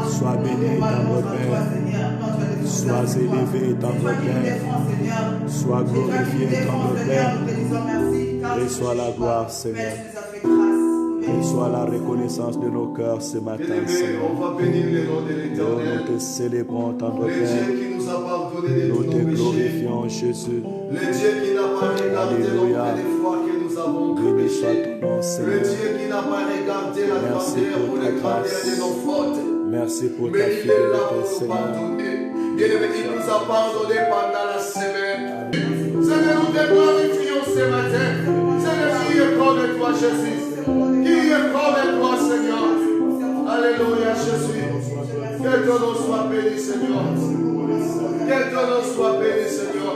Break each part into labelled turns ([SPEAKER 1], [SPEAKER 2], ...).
[SPEAKER 1] Sois béni, tendre Père. Sois élevé, tendre Père. Sois glorifié, tendre Père. Reçois la gloire, Seigneur. Reçois la reconnaissance de nos cœurs ce matin, Seigneur.
[SPEAKER 2] On va bénir le nom de l'Éternel.
[SPEAKER 1] Nous te célébrons, tendre
[SPEAKER 2] Le
[SPEAKER 1] Père.
[SPEAKER 2] Dieu qui nous a pardonné de
[SPEAKER 1] Nous
[SPEAKER 2] tous
[SPEAKER 1] te
[SPEAKER 2] nos péchés.
[SPEAKER 1] glorifions, Jésus.
[SPEAKER 2] Le Dieu qui n'a pas regardé
[SPEAKER 1] Alléluia.
[SPEAKER 2] l'ombre des fois que nous avons
[SPEAKER 1] Béni soit
[SPEAKER 2] péché.
[SPEAKER 1] ton nom,
[SPEAKER 2] Le
[SPEAKER 1] Seigneur.
[SPEAKER 2] Dieu qui n'a pas regardé la
[SPEAKER 1] Merci
[SPEAKER 2] grandeur
[SPEAKER 1] pour
[SPEAKER 2] ou
[SPEAKER 1] ta
[SPEAKER 2] la grandeur
[SPEAKER 1] grâce.
[SPEAKER 2] de nos fautes.
[SPEAKER 1] Merci pour ta
[SPEAKER 2] Mais il est là
[SPEAKER 1] fidélité,
[SPEAKER 2] pour nous
[SPEAKER 1] Seigneur.
[SPEAKER 2] pardonner. Bien-aimé, il nous a pardonné pendant la semaine. Seigneur, nous te glorifions ce matin. Seigneur, qui est comme toi, Jésus? Qui est comme toi, Seigneur? Alléluia, Jésus. Que ton nom soit béni, Seigneur. Que ton nom soit béni, Seigneur.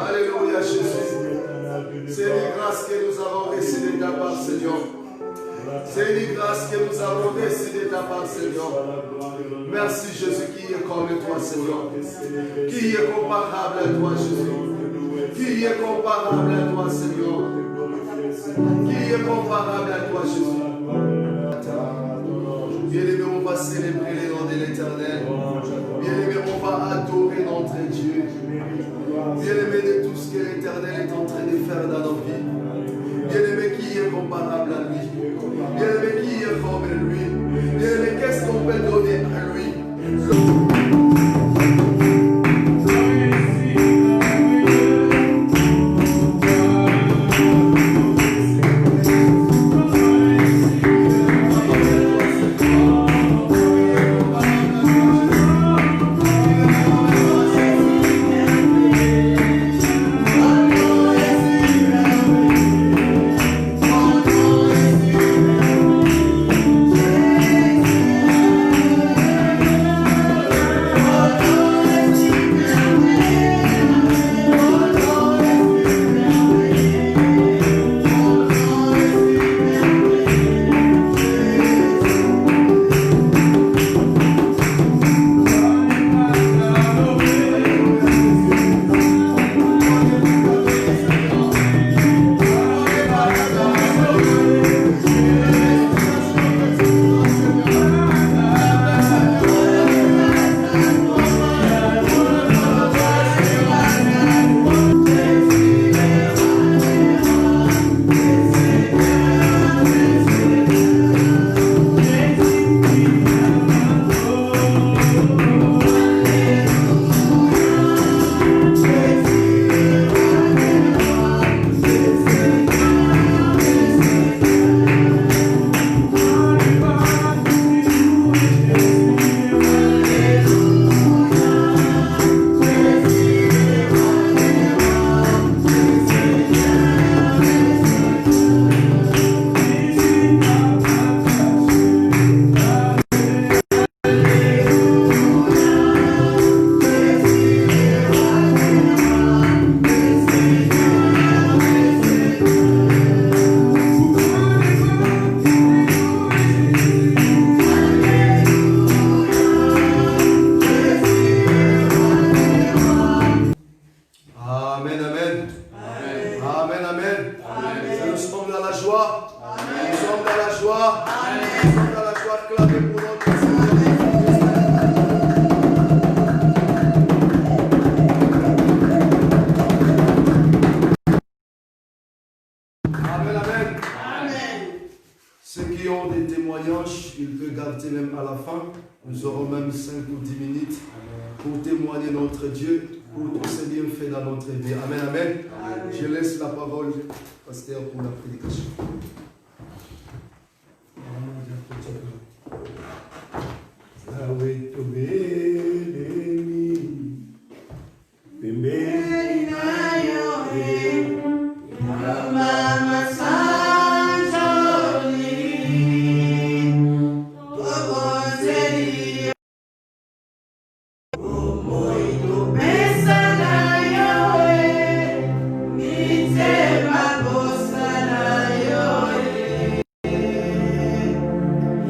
[SPEAKER 2] Alléluia, Jésus. C'est une grâce que nous avons reçue de ta part, Seigneur. C'est une grâce que nous avons reçue de ta part, Seigneur. Merci, Jésus, qui est comme toi, Seigneur. Qui est comparable à toi, Jésus. Qui est comparable à toi, Seigneur. Qui est comparable à toi, Jésus. Bien-aimé, on va célébrer le nom de l'Éternel. Bien-aimé, on va adorer notre Dieu. Bien-aimé, de tout ce que l'Éternel est en train de faire dans nos vies. Bien-aimé, qui est comparable à lui? Bien-aimé, qui est comme lui? Bien-aimé, qu'est-ce qu'on peut donner à lui?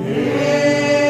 [SPEAKER 3] Yeah.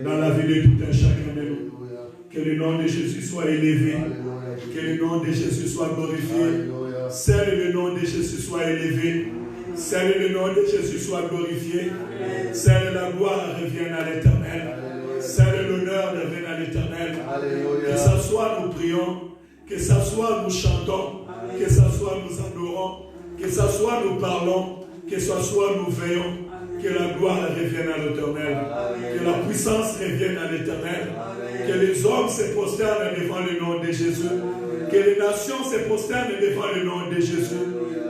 [SPEAKER 1] dans la vie de tout un chacun de nous. Que le nom de Jésus soit élevé. Que le nom de Jésus soit glorifié. Seul le nom de Jésus soit élevé. Seul le nom de Jésus soit glorifié. Seule la gloire revienne à l'Éternel. Seul l'honneur revienne à l'Éternel. Que ce soit nous prions, que ce soit nous chantons, que ce soit nous adorons, que ce soit nous parlons, que ce soit nous veillons. Que la gloire revienne à l'Éternel. Que la puissance revienne à l'Éternel. Que les hommes se prosternent devant le nom de Jésus. Que les nations se prosternent devant le nom de Jésus.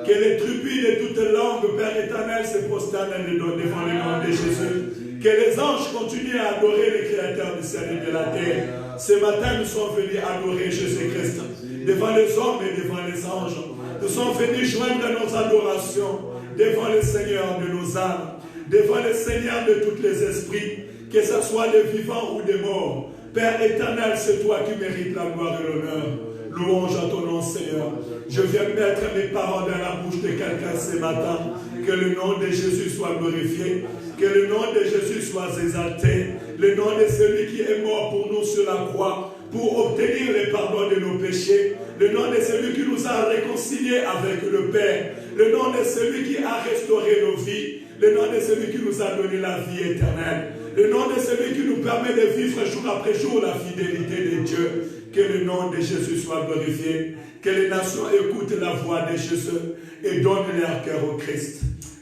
[SPEAKER 1] Que les tribus de toutes langues, Père éternel, se prosternent devant le nom de Jésus. Que les anges continuent à adorer le Créateur du ciel et de la terre. Ce matin, nous sommes venus adorer Jésus-Christ. Devant les hommes et devant les anges. Nous sommes venus joindre nos adorations devant le Seigneur de nos âmes. Devant le Seigneur de tous les esprits, que ce soit des vivants ou des morts. Père éternel, c'est toi qui mérites la gloire et l'honneur. Louange à ton nom, Seigneur. Je viens mettre mes paroles dans la bouche de quelqu'un ce matin. Que le nom de Jésus soit glorifié. Que le nom de Jésus soit exalté. Le nom de celui qui est mort pour nous sur la croix, pour obtenir le pardon de nos péchés. Le nom de celui qui nous a réconciliés avec le Père. Le nom de celui qui a restauré nos vies. Le nom de celui qui nous a donné la vie éternelle. Le nom de celui qui nous permet de vivre jour après jour la fidélité de Dieu. Que le nom de Jésus soit glorifié. Que les nations écoutent la voix de Jésus et donnent leur cœur au Christ.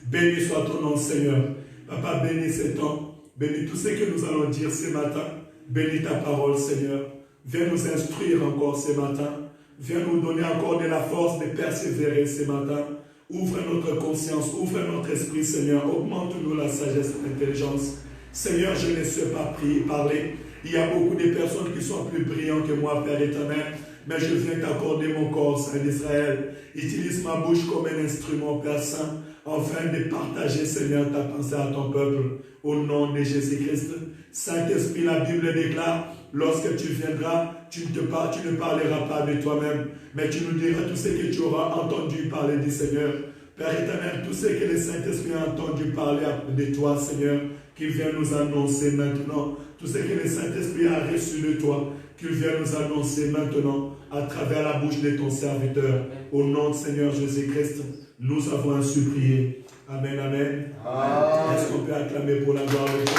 [SPEAKER 1] Béni soit ton nom, Seigneur. Papa, bénis ce temps. Bénis tout ce que nous allons dire ce matin. Bénis ta parole, Seigneur. Viens nous instruire encore ce matin. Viens nous donner encore de la force de persévérer ce matin. Ouvre notre conscience, ouvre notre esprit, Seigneur. Augmente-nous la sagesse et l'intelligence. Seigneur, je ne sais pas parler. Il y a beaucoup de personnes qui sont plus brillantes que moi, Père éternel. Mais je viens t'accorder mon corps, Saint d'Israël. Utilise ma bouche comme un instrument, Père Saint, afin de partager, Seigneur, ta pensée à ton peuple. Au nom de Jésus-Christ. Saint-Esprit, la Bible déclare, lorsque tu viendras, tu ne parleras pas de toi-même, mais tu nous diras tout ce que tu auras entendu parler du Seigneur. Père éternel, tout ce que le Saint-Esprit a entendu parler de toi, Seigneur, qu'il vient nous annoncer maintenant. Tout ce que le Saint-Esprit a reçu de toi, qu'il vient nous annoncer maintenant à travers la bouche de ton serviteur. Au nom de Seigneur Jésus-Christ, nous avons ainsi prié. Amen, amen. Est-ce qu'on peut acclamer pour la gloire de Dieu?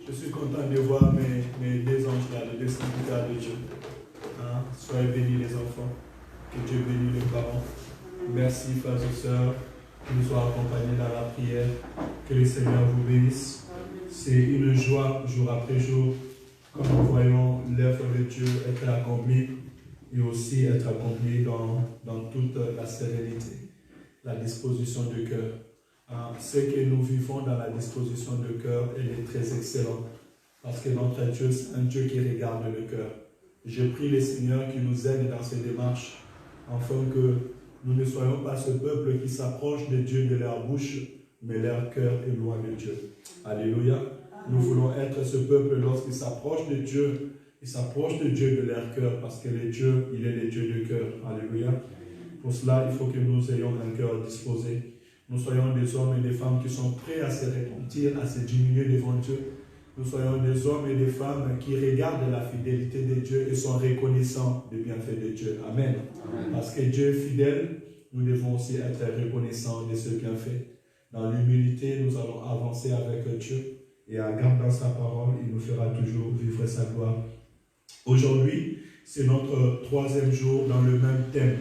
[SPEAKER 1] Je suis content de voir mes deux anges là, les deux serviteurs de Dieu. Soyez bénis les enfants. Que Dieu bénisse les parents. Merci, frères et sœurs, que nous soyons accompagnés dans la prière. Que le Seigneur vous bénisse. C'est une joie, jour après jour, quand nous voyons l'œuvre de Dieu être accomplie et aussi être accomplie dans toute la sérénité, la disposition de cœur. Ce que nous vivons dans la disposition de cœur, elle est très excellente. Parce que notre Dieu, c'est un Dieu qui regarde le cœur. Je prie le Seigneur qui nous aide dans ces démarches, afin que nous ne soyons pas ce peuple qui s'approche de Dieu de leur bouche, mais leur cœur est loin de Dieu. Alléluia. Nous voulons être ce peuple lorsqu'il s'approche de Dieu, ils s'approchent de Dieu de leur cœur, parce que le Dieu, il est le Dieu du cœur. Alléluia. Pour cela, il faut que nous ayons un cœur disposé. Nous soyons des hommes et des femmes qui sont prêts à se repentir, à se diminuer devant Dieu. Nous soyons des hommes et des femmes qui regardent la fidélité de Dieu et sont reconnaissants des bienfaits de Dieu. Amen. Amen. Parce que Dieu est fidèle, nous devons aussi être reconnaissants de ce bienfait. Dans l'humilité, nous allons avancer avec Dieu et en gardant sa parole, il nous fera toujours vivre sa gloire. Aujourd'hui, c'est notre troisième jour dans le même thème.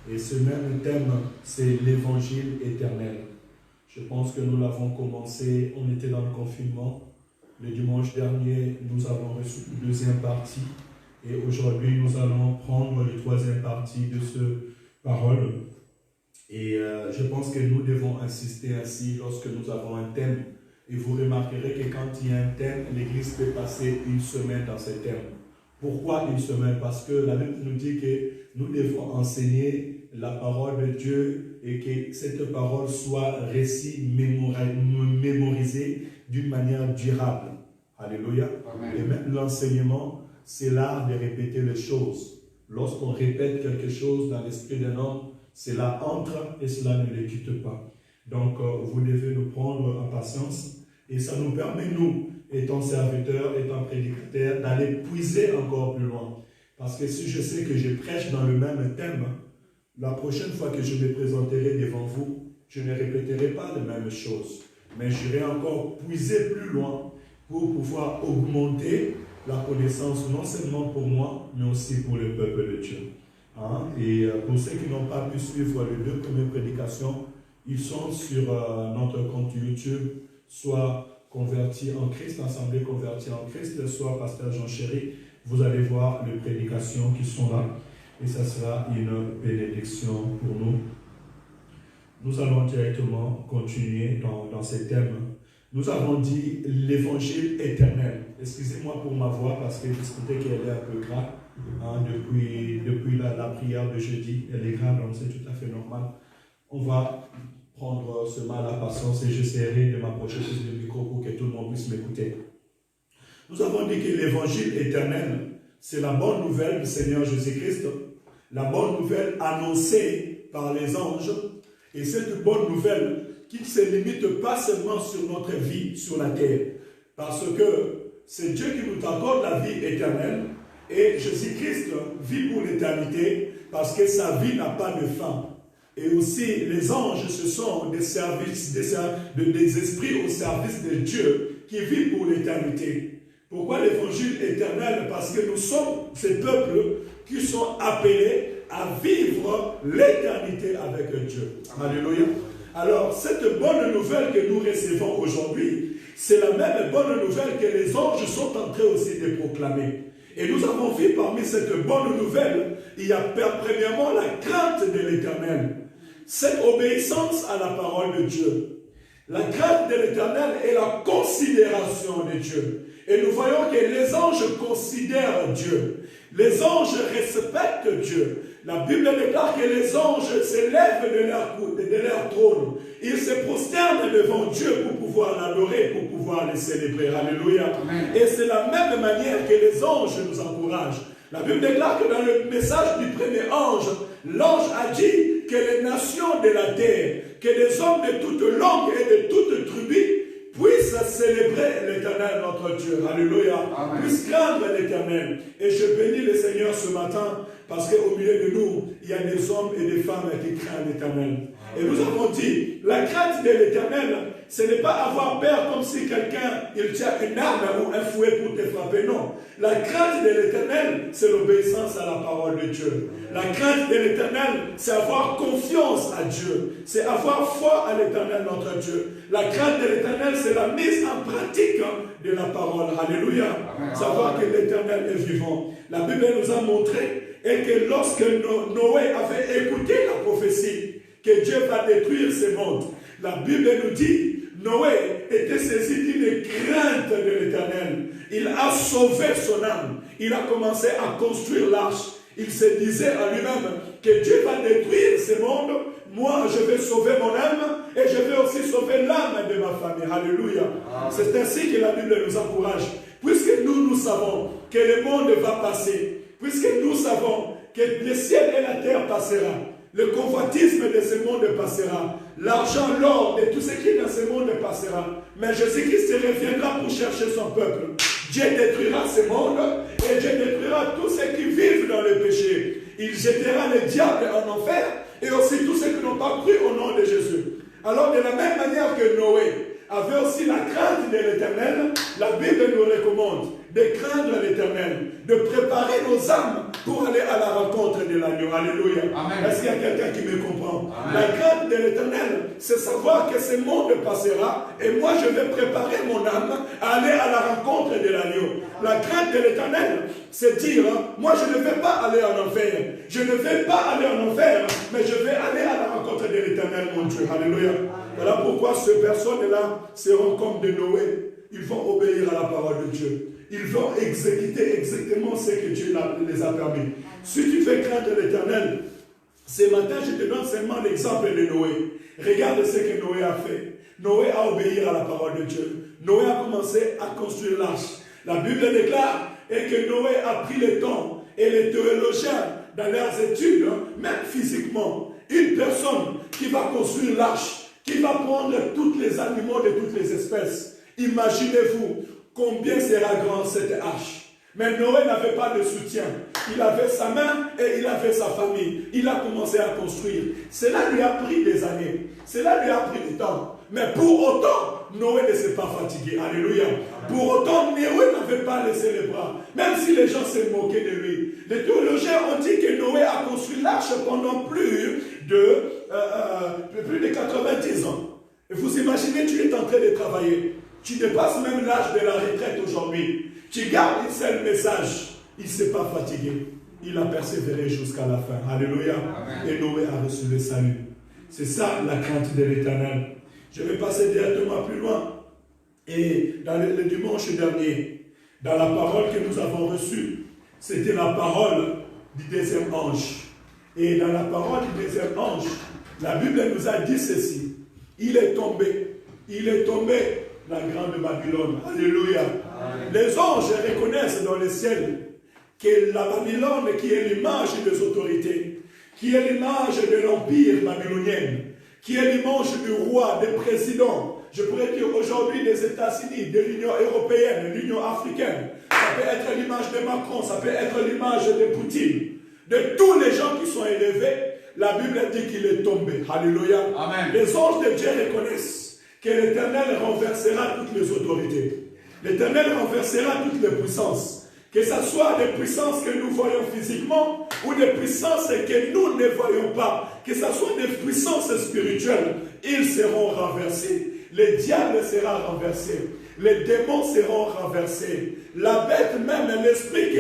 [SPEAKER 1] Et ce même thème, c'est l'évangile éternel. Je pense que nous l'avons commencé, on était dans le confinement. Le dimanche dernier, nous avons reçu la deuxième partie. Et aujourd'hui, nous allons prendre la troisième partie de ce parole. Et je pense que nous devons insister ainsi lorsque nous avons un thème. Et vous remarquerez que quand il y a un thème, l'Église peut passer une semaine dans ce thème. Pourquoi une semaine? Parce que la Bible nous dit que nous devons enseigner la parole de Dieu et que cette parole soit récit, mémorisée d'une manière durable. Alléluia. Amen. Et même l'enseignement, c'est l'art de répéter les choses. Lorsqu'on répète quelque chose dans l'esprit d'un homme, cela entre et cela ne le quitte pas. Donc, vous devez nous prendre en patience. Et ça nous permet, nous, étant serviteurs, étant prédicateurs, d'aller puiser encore plus loin. Parce que si je sais que je prêche dans le même thème, la prochaine fois que je me présenterai devant vous, je ne répéterai pas les mêmes choses. Mais j'irai encore puiser plus loin pour pouvoir augmenter la connaissance, non seulement pour moi, mais aussi pour le peuple de Dieu. Hein? Et pour ceux qui n'ont pas pu suivre les 2 premières prédications, ils sont sur notre compte YouTube, soit Convertis en Christ, Assemblée Convertis en Christ, soit Pasteur Jean Chéri. Vous allez voir les prédications qui sont là et ça sera une bénédiction pour nous. Nous allons directement continuer dans ces thèmes. Nous avons dit l'évangile éternel. Excusez-moi pour ma voix parce que je discutais qu'elle est un peu grave hein, depuis la prière de jeudi. Elle est grave, donc c'est tout à fait normal. On va prendre ce mal à patience et j'essaierai de m'approcher plus du micro pour que tout le monde puisse m'écouter. Nous avons dit que l'évangile éternel, c'est la bonne nouvelle du Seigneur Jésus-Christ, la bonne nouvelle annoncée par les anges, et cette bonne nouvelle qui ne se limite pas seulement sur notre vie sur la terre, parce que c'est Dieu qui nous accorde la vie éternelle, et Jésus-Christ vit pour l'éternité, parce que sa vie n'a pas de fin. Et aussi, les anges, ce sont des services, des esprits au service de Dieu qui vivent pour l'éternité. Pourquoi l'évangile éternel? Parce que nous sommes ces peuples qui sont appelés à vivre l'éternité avec Dieu. Alléluia. Alors, cette bonne nouvelle que nous recevons aujourd'hui, c'est la même bonne nouvelle que les anges sont en train aussi de proclamer. Et nous avons vu parmi cette bonne nouvelle, il y a premièrement la crainte de l'Éternel. Cette obéissance à la parole de Dieu. La crainte de l'Éternel est la considération de Dieu. Et nous voyons que les anges considèrent Dieu. Les anges respectent Dieu. La Bible déclare que les anges s'élèvent de leur trône. Ils se prosternent devant Dieu pour pouvoir l'adorer, pour pouvoir le célébrer. Alléluia. Amen. Et c'est la même manière que les anges nous encouragent. La Bible déclare que dans le message du premier ange, l'ange a dit que les nations de la terre, que les hommes de toute langue et de toute tribu puissent célébrer l'Éternel notre Dieu. Alléluia. Amen. Puissent craindre l'Éternel. Et je bénis le Seigneur ce matin parce qu'au milieu de nous, il y a des hommes et des femmes qui craignent l'Éternel. Et nous avons dit, la crainte de l'Éternel, ce n'est pas avoir peur comme si quelqu'un, il tient une arme ou un fouet pour te frapper. Non. La crainte de l'Éternel, c'est l'obéissance à la parole de Dieu. La crainte de l'Éternel, c'est avoir confiance à Dieu. C'est avoir foi à l'Éternel notre Dieu. La crainte de l'Éternel, c'est la mise en pratique de la parole. Alléluia. Amen. Savoir que l'Éternel est vivant. La Bible nous a montré et que lorsque Noé avait écouté la prophétie que Dieu va détruire ce monde, la Bible nous dit, Noé était saisi d'une crainte de l'Éternel. Il a sauvé son âme. Il a commencé à construire l'arche. Il se disait à lui-même que Dieu va détruire ce monde. Moi, je vais sauver mon âme et je vais aussi sauver l'âme de ma famille. Alléluia. C'est ainsi que la Bible nous encourage. Puisque nous savons que le monde va passer, puisque nous savons que le ciel et la terre passeront, le convoitisme de ce monde passera, l'argent, l'or et tout ce qui est dans ce monde passera, mais Jésus-Christ reviendra pour chercher son peuple. Dieu détruira ce monde et Dieu détruira tous ceux qui vivent dans le péché. Il jettera le diable en enfer et aussi tous ceux qui n'ont pas cru au nom de Jésus. Alors de la même manière que Noé avait aussi la crainte de l'Éternel, la Bible nous recommande de craindre l'Éternel, de préparer nos âmes pour aller à la rencontre de l'agneau. Alléluia. Est-ce qu'il y a quelqu'un qui me comprend? Amen. La crainte de l'Éternel, c'est savoir que ce monde passera et moi je vais préparer mon âme à aller à la rencontre de l'agneau. La crainte de l'Éternel, c'est dire, moi je ne vais pas aller en enfer. Je ne vais pas aller en enfer, mais je vais aller à la rencontre de l'Éternel, mon Dieu. Alléluia. Voilà pourquoi ces personnes-là seront comme de Noé. Ils vont obéir à la parole de Dieu. Ils vont exécuter exactement ce que Dieu les a permis. Si tu fais craindre l'Éternel, ce matin, je te donne seulement l'exemple de Noé. Regarde ce que Noé a fait. Noé a obéi à la parole de Dieu. Noé a commencé à construire l'arche. La Bible déclare et que Noé a pris le temps et les théologiens, dans leurs études, même physiquement, une personne qui va construire l'arche, qui va prendre tous les animaux de toutes les espèces. Imaginez-vous combien sera grande cette arche. Mais Noé n'avait pas de soutien. Il avait sa main et il avait sa famille. Il a commencé à construire. Cela lui a pris des années. Cela lui a pris du temps. Mais pour autant, Noé ne s'est pas fatigué. Alléluia. Pour autant, Noé n'avait pas laissé les bras. Même si les gens se moquaient de lui. Les théologiens ont dit que Noé a construit l'arche pendant plus de 90 ans. Et vous imaginez, tu es en train de travailler. Tu dépasses même l'âge de la retraite aujourd'hui. Tu gardes un seul message. Il ne s'est pas fatigué. Il a persévéré jusqu'à la fin. Alléluia. Amen. Et Noé a reçu le salut. C'est ça la crainte de l'Éternel. Je vais passer directement plus loin. Et dans le dimanche dernier, dans la parole que nous avons reçue, c'était la parole du deuxième ange. Et dans la parole du deuxième ange, la Bible nous a dit ceci. Il est tombé, la grande Babylone. Alléluia. Amen. Les anges reconnaissent dans le ciel que la Babylone, qui est l'image des autorités, qui est l'image de l'empire babylonien, qui est l'image du roi, des présidents, je pourrais dire aujourd'hui des États-Unis, de l'Union européenne, de l'Union africaine. Ça peut être l'image de Macron, ça peut être l'image de Poutine. De tous les gens qui sont élevés, la Bible dit qu'il est tombé. Alléluia. Amen. Les anges de Dieu reconnaissent que l'Éternel renversera toutes les autorités. L'Éternel renversera toutes les puissances. Que ce soit des puissances que nous voyons physiquement ou des puissances que nous ne voyons pas. Que ce soit des puissances spirituelles, ils seront renversés. Le diable sera renversé. Les démons seront renversés. La bête même, l'esprit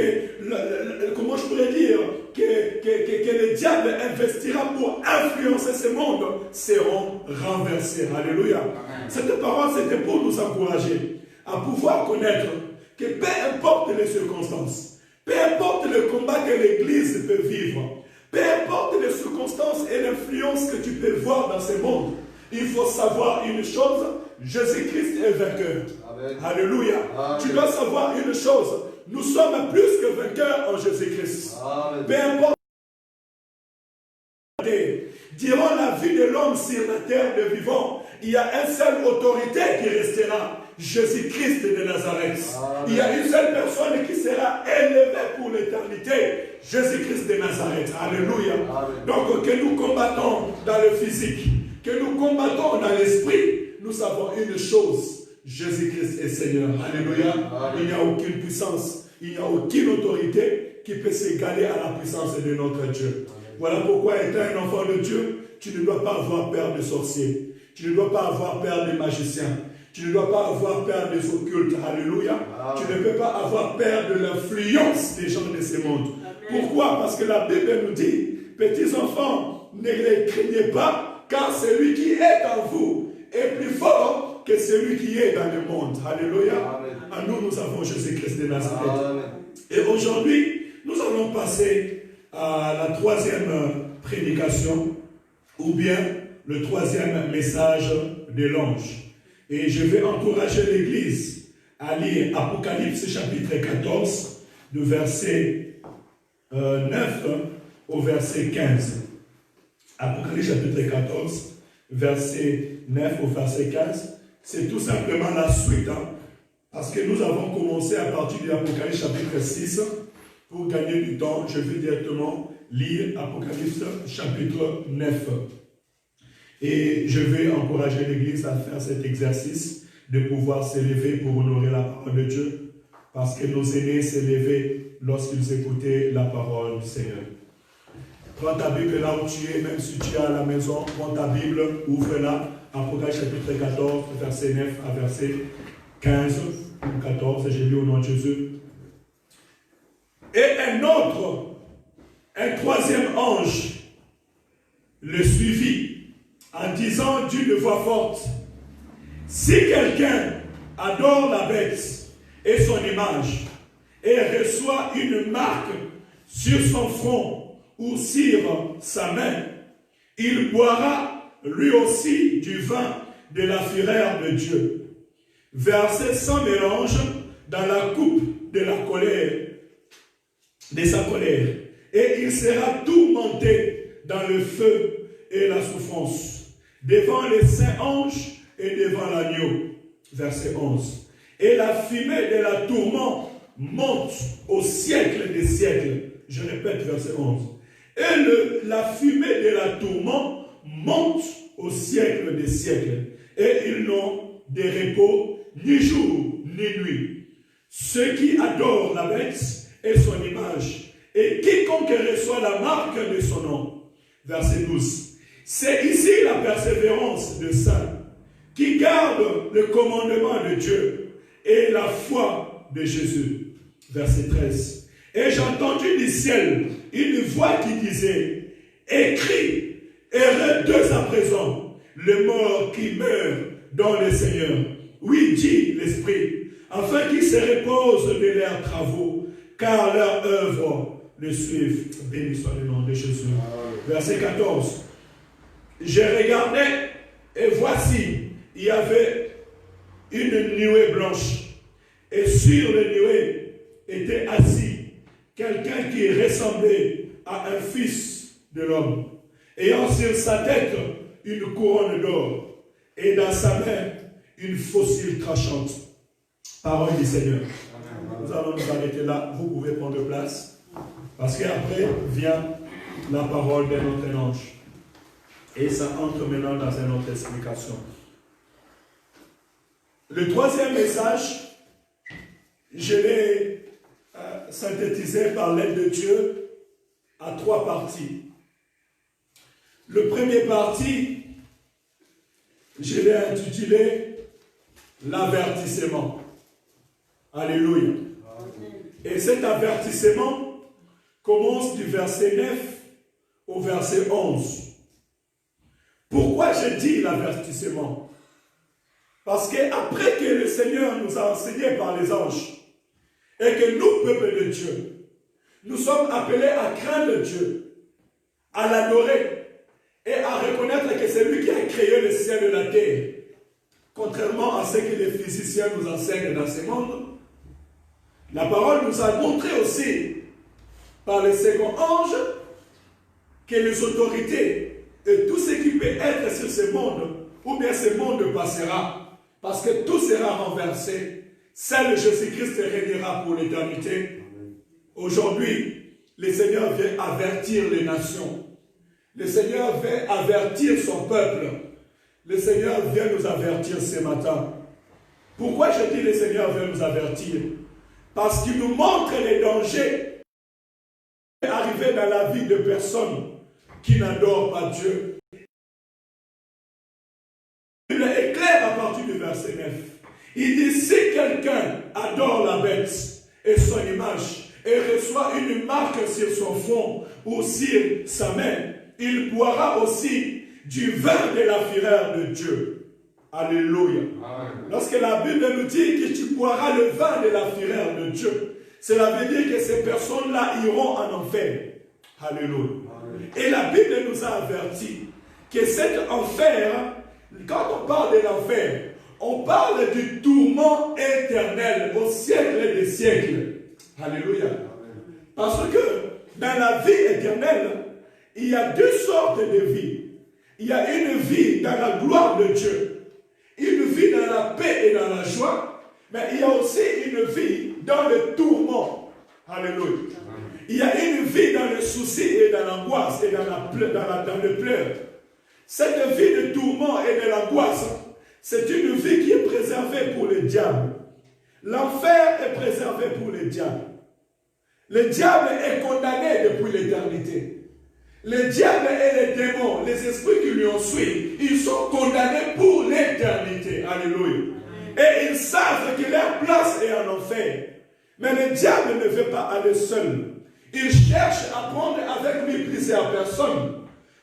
[SPEAKER 1] comment je pourrais dire, que le diable investira pour influencer ce monde, seront renversés. Alléluia. Amen. Cette parole, c'était pour nous encourager à pouvoir connaître que peu importe les circonstances, peu importe le combat que l'Église peut vivre, peu importe les circonstances et l'influence que tu peux voir dans ce monde, il faut savoir une chose, Jésus-Christ est vainqueur. Amen. Alléluia. Amen. Tu dois savoir une chose, nous sommes plus que vainqueurs en Jésus-Christ. Peu importe durant la vie de l'homme sur la terre de vivant, il y a une seule autorité qui restera, Jésus-Christ de Nazareth. Amen. Il y a une seule personne qui sera élevée pour l'éternité, Jésus-Christ de Nazareth. Alléluia. Amen. Donc que nous combattons dans le physique, que nous combattons dans l'esprit, nous savons une chose, Jésus-Christ est Seigneur. Alléluia. Amen. Il n'y a aucune puissance, il n'y a aucune autorité qui peut s'égaler à la puissance de notre Dieu. Amen. Voilà pourquoi, étant un enfant de Dieu, tu ne dois pas avoir peur des sorciers. Tu ne dois pas avoir peur des magiciens. Tu ne dois pas avoir peur des occultes. Alléluia. Amen. Tu ne peux pas avoir peur de l'influence des gens de ce monde. Amen. Pourquoi? Parce que la Bible nous dit, petits enfants, ne les craignez pas, car celui qui est en vous est plus fort que celui qui est dans le monde. Alléluia. Amen. À nous, nous avons Jésus-Christ de Nazareth. Amen. Et aujourd'hui, nous allons passer à la troisième prédication, ou bien le troisième message de l'ange. Et je vais encourager l'Église à lire Apocalypse chapitre 14, du verset 9 au verset 15. Apocalypse chapitre 14, verset 9 au verset 15. C'est tout simplement la suite, parce que nous avons commencé à partir de l'Apocalypse chapitre 6. Pour gagner du temps, je vais directement lire Apocalypse chapitre 9. Et je vais encourager l'Église à faire cet exercice de pouvoir s'élever pour honorer la parole de Dieu. Parce que nos aînés s'élevaient lorsqu'ils écoutaient la parole du Seigneur. Prends ta Bible là où tu es, même si tu es à la maison, prends ta Bible, ouvre-la. Apocalypse chapitre 14, verset 9 à verset 15 ou 14, j'ai lu au nom de Jésus. Et un troisième ange le suivit en disant d'une voix forte, si quelqu'un adore la bête et son image et reçoit une marque sur son front ou sur sa main, il boira lui aussi du vin de la fureur de Dieu, versé sans mélange dans la coupe de la colère, de sa colère, et il sera tourmenté dans le feu et la souffrance. devant les saints anges et devant l'agneau. Verset 11. Et la fumée de la tourmente monte au siècle des siècles. Je répète, verset 11. Et la fumée de la tourmente monte au siècle des siècles. Et ils n'ont de repos ni jour ni nuit. Ceux qui adorent la bête et son image, et quiconque reçoit la marque de son nom. Verset 12. C'est ici la persévérance de saints qui gardent le commandement de Dieu et la foi de Jésus. Verset 13. Et j'ai entendu du ciel une voix qui disait, écris, heureux à présent, les morts qui meurent dans le Seigneur. Oui, dit l'Esprit, afin qu'ils se reposent de leurs travaux, car leur œuvre le suivent. Béni soit le nom de Jésus. Verset 14. Je regardais, et voici, il y avait une nuée blanche, et sur le nuée était assis quelqu'un qui ressemblait à un fils de l'homme, ayant sur sa tête une couronne d'or, et dans sa main une faucille tranchante. Parole du Seigneur. Nous allons nous arrêter là. Vous pouvez prendre place, parce qu'après vient la parole de notre ange. Et ça entre maintenant dans une autre explication. Le troisième message, je l'ai synthétisé par l'aide de Dieu à 3 parties. Le premier partie, je l'ai intitulé l'avertissement. Alléluia. Et cet avertissement commence du verset 9 au verset 11. Pourquoi je dis l'avertissement? Parce qu'après que le Seigneur nous a enseigné par les anges, et que nous, peuple de Dieu, nous sommes appelés à craindre Dieu, à l'adorer, et à reconnaître que c'est lui qui a créé le ciel et la terre, contrairement à ce que les physiciens nous enseignent dans ce monde. La parole nous a montré aussi, par le second ange, que les autorités et tout ce qui peut être sur ce monde, ou bien ce monde passera, parce que tout sera renversé. Seul Jésus-Christ régnera pour l'éternité. Aujourd'hui, le Seigneur vient avertir les nations. Le Seigneur vient avertir son peuple. Le Seigneur vient nous avertir ce matin. Pourquoi je dis le Seigneur vient nous avertir? Parce qu'il nous montre les dangers arrivés dans la vie de personnes qui n'adorent pas Dieu. La Bible est claire à partir du verset 9. Il dit, si quelqu'un adore la bête et son image et reçoit une marque sur son front ou sur sa main, il boira aussi du vin de la fureur de Dieu. Alléluia. Amen. Lorsque la Bible nous dit que tu boiras le vin de la fureur de Dieu, cela veut dire que ces personnes-là iront en enfer. Alléluia. Amen. Et la Bible nous a averti que cet enfer, quand on parle de l'enfer, on parle du tourment éternel au siècle des siècles. Alléluia. Amen. Parce que dans la vie éternelle, il y a 2 sortes de vie. Il y a une vie dans la gloire de Dieu, une vie dans la paix et dans la joie, mais il y a aussi une vie dans le tourment. Alléluia. Il y a une vie dans le souci et dans l'angoisse et dans le pleur. Cette vie de tourment et de l'angoisse, c'est une vie qui est préservée pour le diable. L'enfer est préservé pour le diable. Le diable est condamné depuis l'éternité. Le diable et les démons, les esprits qui lui ont suivi, ils sont condamnés pour l'éternité. Alléluia. Et ils savent que leur place est en enfer. Mais le diable ne veut pas aller seul. Il cherche à prendre avec lui plusieurs personnes.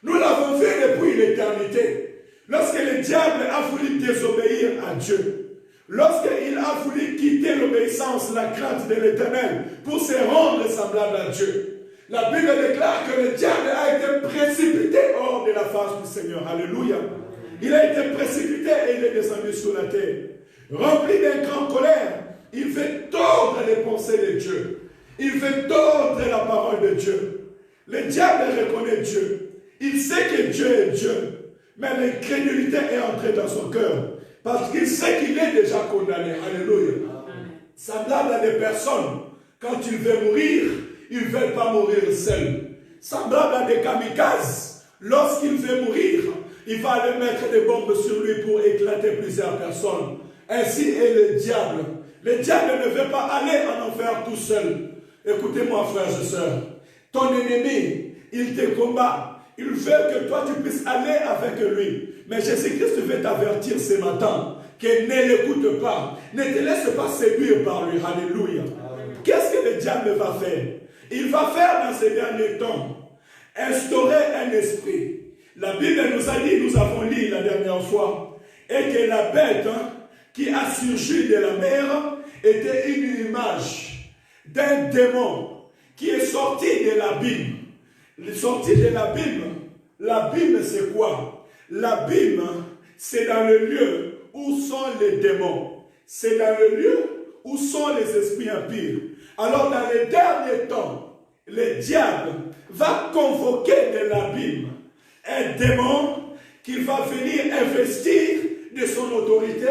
[SPEAKER 1] Nous l'avons vu depuis l'éternité. Lorsque le diable a voulu désobéir à Dieu, lorsqu'il a voulu quitter l'obéissance, la crainte de l'Éternel pour se rendre semblable à Dieu, la Bible déclare que le diable a été précipité hors de la face du Seigneur. Alléluia. Il a été précipité et il est descendu sur la terre. Rempli d'une grande colère, il veut tordre les pensées de Dieu. Il veut tordre la parole de Dieu. Le diable reconnaît Dieu. Il sait que Dieu est Dieu. Mais l'incrédulité est entrée dans son cœur. Parce qu'il sait qu'il est déjà condamné. Alléluia. Semblable à des personnes, quand il veut mourir, ils ne veulent pas mourir seuls. Semblable à des kamikazes, lorsqu'il veut mourir, il va aller mettre des bombes sur lui pour éclater plusieurs personnes. Ainsi est le diable. Le diable ne veut pas aller en enfer tout seul. Écoutez-moi, frères et sœurs. Ton ennemi, il te combat. Il veut que toi, tu puisses aller avec lui. Mais Jésus-Christ veut t'avertir ce matin que ne l'écoute pas. Ne te laisse pas séduire par lui. Alléluia. Qu'est-ce que le diable va faire? Il va faire dans ces derniers temps instaurer un esprit. La Bible nous a dit, nous avons lu la dernière fois, et que la bête qui a surgi de la mer était une image d'un démon qui est sorti de l'abîme. Sorti de l'abîme. L'abîme, c'est quoi? L'abîme, c'est dans le lieu où sont les démons. C'est dans le lieu où sont les esprits impurs. Alors, dans les derniers temps, le diable va convoquer de l'abîme un démon qu'il va venir investir de son autorité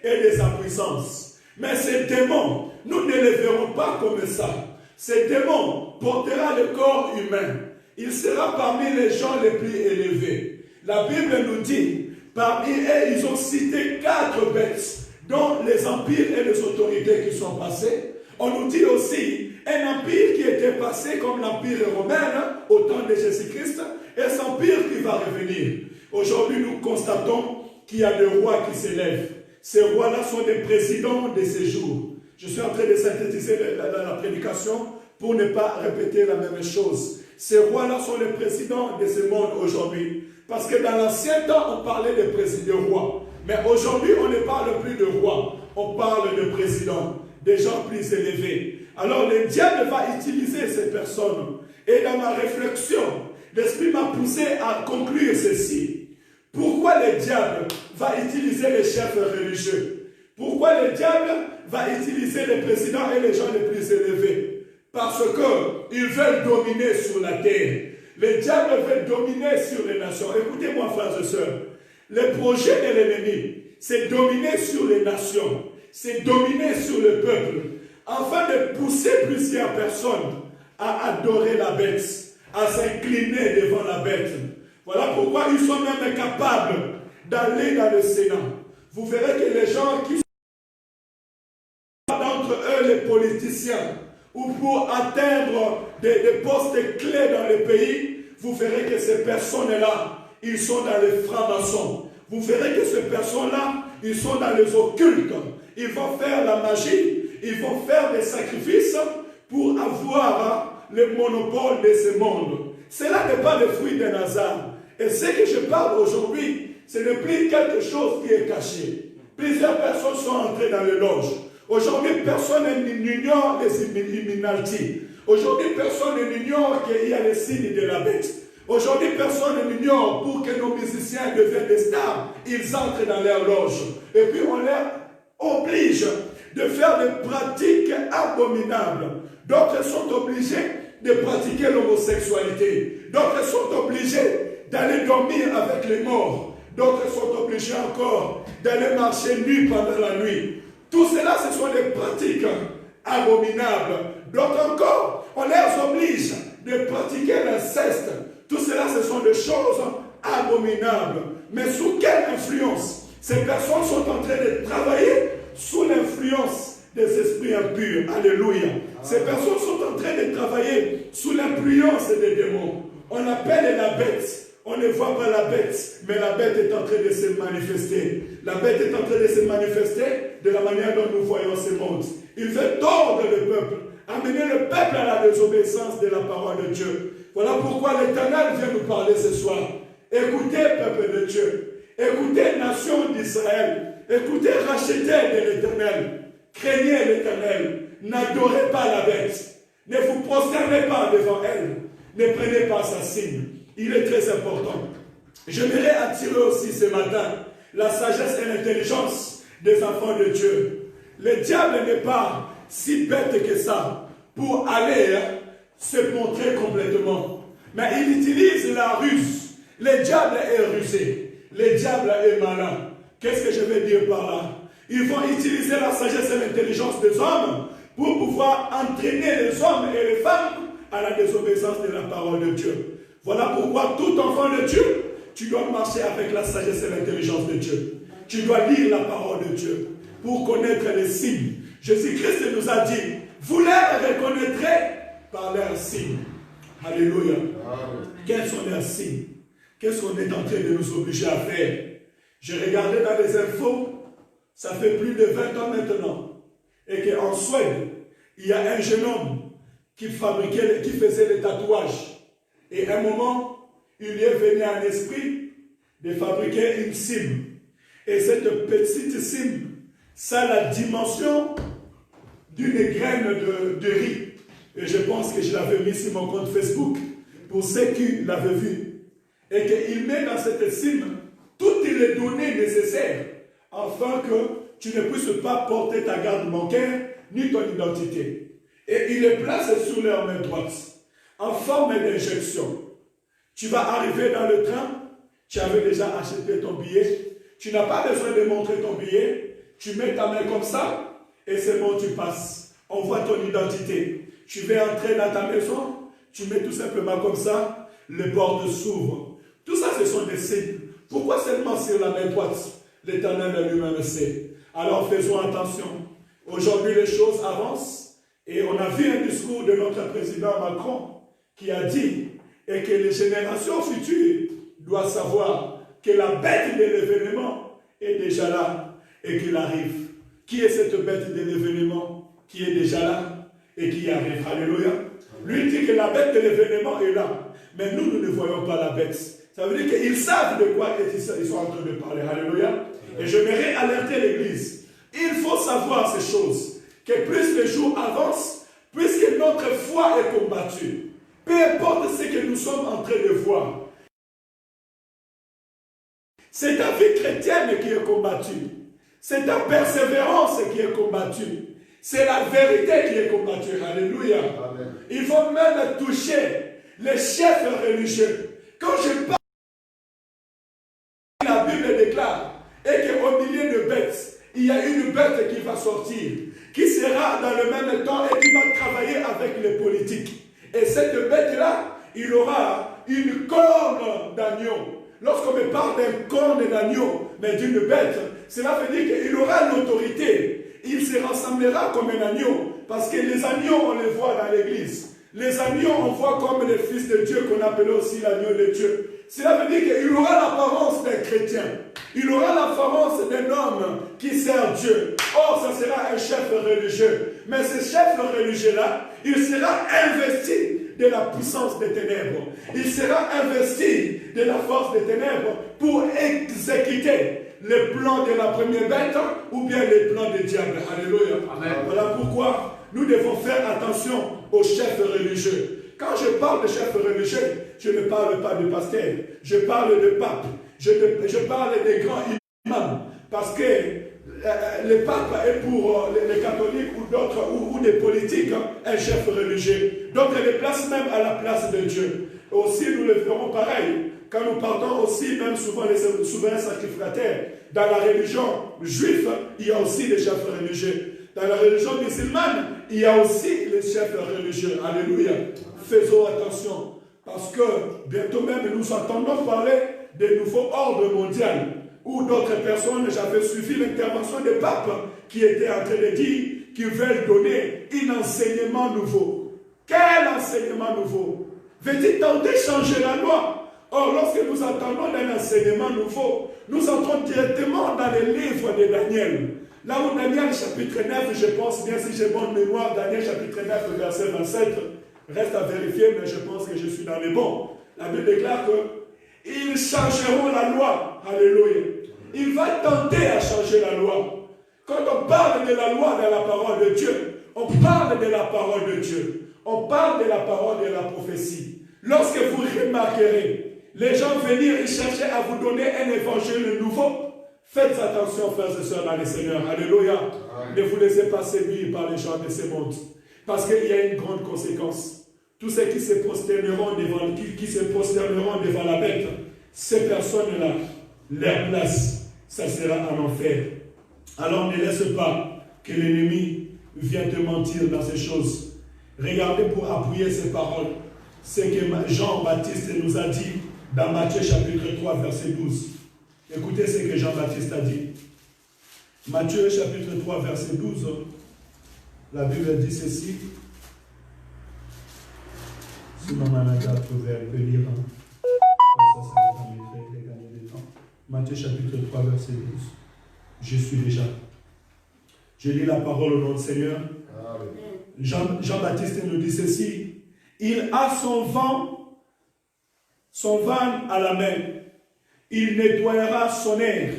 [SPEAKER 1] et de sa puissance. Mais ce démon, nous ne le verrons pas comme ça. Ce démon portera le corps humain. Il sera parmi les gens les plus élevés. La Bible nous dit, parmi eux, ils ont cité 4 bêtes, dont les empires et les autorités qui sont passés. On nous dit aussi un empire qui était passé comme l'empire romain au temps de Jésus-Christ et cet empire qui va revenir. Aujourd'hui, nous constatons qu'il y a des rois qui s'élèvent. Ces rois-là sont des présidents de ces jours. Je suis en train de synthétiser la prédication pour ne pas répéter la même chose. Ces rois-là sont les présidents de ce monde aujourd'hui. Parce que dans l'ancien temps, on parlait de présidents rois. Mais aujourd'hui, on ne parle plus de rois. On parle de présidents, des gens plus élevés. Alors le diable va utiliser ces personnes. Et dans ma réflexion, l'Esprit m'a poussé à conclure ceci. Pourquoi le diable va utiliser les chefs religieux? Pourquoi le diable va utiliser les présidents et les gens les plus élevés? Parce qu'ils veulent dominer sur la terre. Le diable veut dominer sur les nations. Écoutez-moi, frères et sœurs. Le projet de l'ennemi, c'est dominer sur les nations. C'est dominer sur le peuple. Afin de pousser plusieurs personnes à adorer la bête, à s'incliner devant la bête. Voilà pourquoi ils sont même capables d'aller dans le Sénat. Vous verrez que les gens qui sont d'entre eux, les politiciens, ou pour atteindre des postes clés dans le pays, vous verrez que ces personnes-là, ils sont dans les francs-maçons. Vous verrez que ces personnes-là, ils sont dans les occultes. Ils vont faire la magie, ils vont faire des sacrifices pour avoir le monopole de ce monde. Cela n'est pas le fruit d'un hasard. Et ce que je parle aujourd'hui, ce n'est plus quelque chose qui est caché. Plusieurs personnes sont entrées dans les loges. Aujourd'hui, personne n'ignore les Illuminati. Aujourd'hui, personne n'ignore qu'il y a les signes de la bête. Aujourd'hui, personne n'ignore pour que nos musiciens deviennent des stars. Ils entrent dans leur loge. Et puis, on leur oblige de faire des pratiques abominables. D'autres sont obligés de pratiquer l'homosexualité. D'autres sont obligés d'aller dormir avec les morts. D'autres sont obligés encore d'aller marcher nus pendant la nuit. Tout cela, ce sont des pratiques abominables. D'autres encore, on les oblige de pratiquer l'inceste. Tout cela, ce sont des choses abominables. Mais sous quelle influence? Ces personnes sont en train de travailler sous l'influence des esprits impurs. Alléluia. Ces personnes sont en train de travailler sous l'influence des démons. On appelle la bête. On ne voit pas la bête, mais la bête est en train de se manifester. La bête est en train de se manifester de la manière dont nous voyons ce monde. Il veut tordre le peuple, amener le peuple à la désobéissance de la parole de Dieu. Voilà pourquoi l'Éternel vient nous parler ce soir. Écoutez, peuple de Dieu. Écoutez, nation d'Israël. Écoutez, rachetés de l'Éternel. Craignez l'Éternel. N'adorez pas la bête. Ne vous prosternez pas devant elle. Ne prenez pas sa signe. Il est très important. J'aimerais attirer aussi ce matin la sagesse et l'intelligence des enfants de Dieu. Le diable n'est pas si bête que ça pour aller se montrer complètement. Mais il utilise la ruse. Le diable est rusé. le diable est malin. Qu'est-ce que je veux dire par là? Ils vont utiliser la sagesse et l'intelligence des hommes pour pouvoir entraîner les hommes et les femmes à la désobéissance de la parole de Dieu. Voilà pourquoi tout enfant de Dieu, tu dois marcher avec la sagesse et l'intelligence de Dieu. Tu dois lire la parole de Dieu pour connaître les signes. Jésus-Christ nous a dit, vous les reconnaîtrez par leurs signes. Alléluia. Quels sont leurs signes? Qu'est-ce qu'on est en train de nous obliger à faire? J'ai regardé dans les infos, ça fait plus de 20 ans maintenant, et qu'en Suède, il y a un jeune homme qui faisait des tatouages. Et à un moment, il lui est venu à l'esprit de fabriquer une cime. Et cette petite cime, ça a la dimension d'une graine de riz. Et je pense que je l'avais mis sur mon compte Facebook pour ceux qui l'avaient vu. Et qu'il met dans cette cime toutes les données nécessaires afin que tu ne puisses pas porter ta carte bancaire ni ton identité. Et il les place sur leur main droite en forme d'injection. Tu vas arriver dans le train, tu avais déjà acheté ton billet, tu n'as pas besoin de montrer ton billet, tu mets ta main comme ça et c'est bon, tu passes. On voit ton identité. Tu veux entrer dans ta maison, tu mets tout simplement comme ça, les portes s'ouvrent. Tout ça, ce sont des signes. Pourquoi seulement sur la main droite? L'Éternel lui-même sait. Alors faisons attention. Aujourd'hui, les choses avancent et on a vu un discours de notre président Macron qui a dit et que les générations futures doivent savoir que la bête de l'événement est déjà là et qu'il arrive. Qui est cette bête de l'événement qui est déjà là et qui arrive? Alléluia. Lui dit que la bête de l'événement est là. Mais nous ne voyons pas la bête. Ça veut dire qu'ils savent de quoi ils sont en train de parler. Alléluia. Et je voudrais alerter l'Église. Il faut savoir ces choses. Que plus les jours avancent, plus que notre foi est combattue. Peu importe ce que nous sommes en train de voir. C'est ta vie chrétienne qui est combattue. C'est ta persévérance qui est combattue. C'est la vérité qui est combattue. Alléluia. Amen. Il faut même toucher les chefs religieux. Quand je parle, la Bible déclare, et qu'au milieu de bêtes, il y a une bête qui va sortir, qui sera dans le même temps et qui va travailler avec les politiques. Et cette bête-là, il aura une corne d'agneau. Lorsqu'on me parle d'un corne d'agneau, mais d'une bête, cela veut dire qu'il aura l'autorité. Il se rassemblera comme un agneau. Parce que les agneaux, on les voit dans l'église. Les agneaux, on voit comme les fils de Dieu, qu'on appelle aussi l'agneau de Dieu. Cela veut dire qu'il aura l'apparence d'un chrétien. Il aura l'apparence d'un homme qui sert Dieu. Or, ça sera un chef religieux. Mais ce chef religieux-là, il sera investi de la puissance des ténèbres. Il sera investi de la force des ténèbres pour exécuter les plans de la première bête ou bien les plans du diable. Alléluia. Amen. Voilà pourquoi nous devons faire attention aux chefs religieux. Quand je parle de chefs religieux, je ne parle pas de pasteur, je parle de pape, je parle des grands imams, parce que le pape est pour les catholiques ou d'autres, ou des politiques, un chef religieux. D'autres les placent même à la place de Dieu. Aussi, nous le ferons pareil. Quand nous partons aussi, même souvent les souverains sacrificataires, dans la religion juive, il y a aussi des chefs religieux. Dans la religion musulmane, il y a aussi les chefs religieux. Alléluia. Faisons attention. Parce que bientôt même, nous entendons parler des nouveaux ordres mondiaux. Ou d'autres personnes, j'avais suivi l'intervention des papes qui étaient en train de dire qu'ils veulent donner un enseignement nouveau. Quel enseignement nouveau? Veut-il tenter de changer la loi? Or, lorsque nous entendons d'un enseignement nouveau, nous entrons directement dans les livres de Daniel. Là où Daniel chapitre 9, je pense bien, si j'ai bonne mémoire, Daniel chapitre 9, verset 27, reste à vérifier, mais je pense que je suis dans les bons. La Bible déclare que ils changeront la loi. Alléluia. Il va tenter à changer la loi. Quand on parle de la loi dans la parole de Dieu, on parle de la parole de Dieu. On parle de la parole de la prophétie. Lorsque vous remarquerez les gens venir et chercher à vous donner un évangile nouveau, faites attention, frères et sœurs, dans le Seigneur. Alléluia. Amen. Ne vous laissez pas séduire par les gens de ce monde. Parce qu'il y a une grande conséquence. Tous ceux qui se prosterneront devant la bête, ces personnes-là,
[SPEAKER 3] leur place, ça sera un enfer. Alors ne laisse pas que l'ennemi vienne te mentir dans ces choses. Regardez pour appuyer ces paroles, ce que Jean-Baptiste nous a dit dans Matthieu chapitre 3, verset 12. Écoutez ce que Jean-Baptiste a dit. Matthieu chapitre 3, verset 12. La Bible dit ceci. Si maman n'a pas trouvé, elle peut lire. Comme ça nous permettrait de gagner du temps. Matthieu chapitre 3, verset 12. Je suis déjà. Je lis la parole au nom du Seigneur. Jean-Baptiste nous dit ceci. Il a son vin à la main. Il nettoiera son air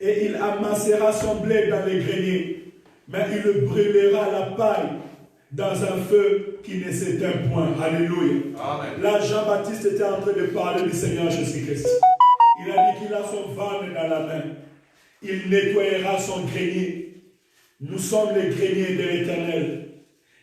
[SPEAKER 3] et il amassera son blé dans les greniers. Mais il brûlera la paille dans un feu qui ne s'éteint point. Alléluia. Amen. Là, Jean-Baptiste était en train de parler du Seigneur Jésus-Christ. Il a dit qu'il a son vin dans la main. Il nettoiera son grenier. Nous sommes les greniers de l'Éternel.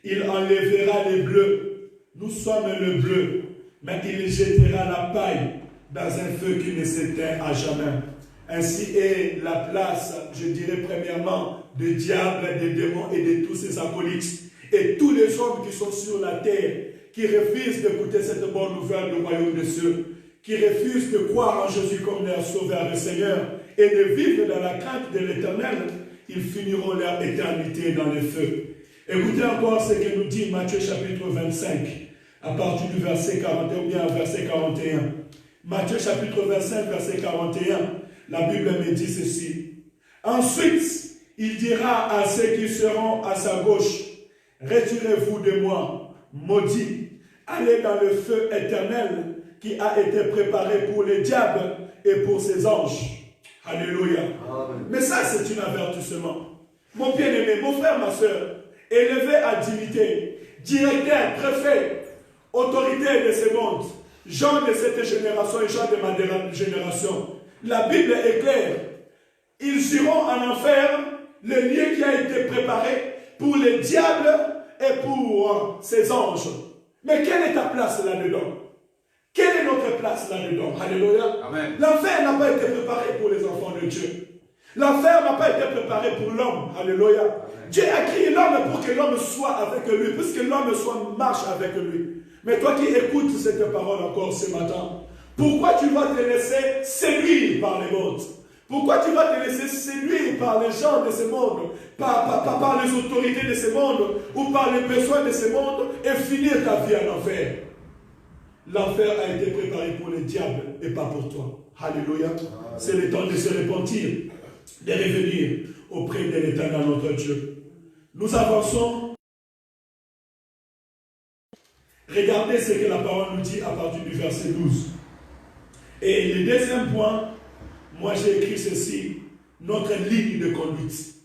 [SPEAKER 3] Il enlèvera les bleus. Nous sommes le bleu. Mais il jettera la paille dans un feu qui ne s'éteint à jamais. Ainsi est la place, je dirais premièrement, du diable, des démons et de tous ses acolytes. Et tous les hommes qui sont sur la terre, qui refusent d'écouter cette bonne nouvelle du royaume des cieux, qui refusent de croire en Jésus comme leur sauveur et Seigneur, et de vivre dans la crainte de l'Éternel, ils finiront leur éternité dans le feu. Écoutez encore ce que nous dit Matthieu chapitre 25, à partir du verset 41 ou bien verset 41. Matthieu chapitre 25, verset 41, la Bible me dit ceci. Ensuite, il dira à ceux qui seront à sa gauche, retirez-vous de moi, maudits, allez dans le feu éternel qui a été préparé pour les diables et pour ses anges. Alléluia. Amen. Mais ça, c'est un avertissement. Mon bien-aimé, mon frère, ma soeur, élevé à dignité, directeur, préfet, autorité de ce monde, gens de cette génération et gens de ma génération, la Bible est claire. Ils iront en enfer, le lieu qui a été préparé pour les diables et pour ses anges. Mais quelle est ta place là-dedans? Quelle est notre place là-dedans? Alléluia. L'enfer n'a pas été préparé pour les enfants de Dieu. L'enfer n'a pas été préparé pour l'homme. Alléluia. Amen. Dieu a créé l'homme pour que l'homme soit avec lui, puisque l'homme marche avec lui. Mais toi qui écoutes cette parole encore ce matin, pourquoi tu vas te laisser séduire par les mondes? Pourquoi tu vas te laisser séduire par les gens de ce monde, par les autorités de ce monde, ou par les besoins de ce monde, et finir ta vie en enfer? L'enfer a été préparé pour les diables et pas pour toi. Alléluia. C'est le temps de se repentir, de revenir auprès de l'Éternel notre Dieu. Nous avançons. Regardez ce que la parole nous dit à partir du verset 12. Et le deuxième point, moi j'ai écrit ceci, notre ligne de conduite.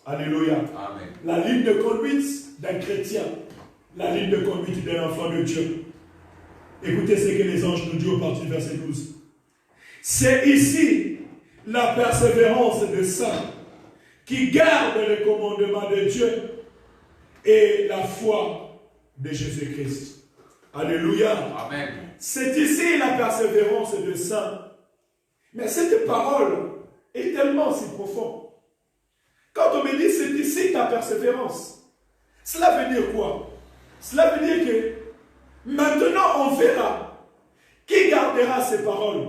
[SPEAKER 3] Alléluia. Amen. La ligne de conduite d'un chrétien, la ligne de conduite d'un enfant de Dieu. Écoutez ce que les anges nous disent au partir du verset 12. C'est ici la persévérance des saints qui gardent le commandement de Dieu et la foi de Jésus-Christ. Alléluia. Amen. C'est ici la persévérance des saints. Mais cette parole est tellement si profonde. Quand on me dit c'est ici ta persévérance, cela veut dire quoi? Cela veut dire que maintenant on verra qui gardera ces paroles.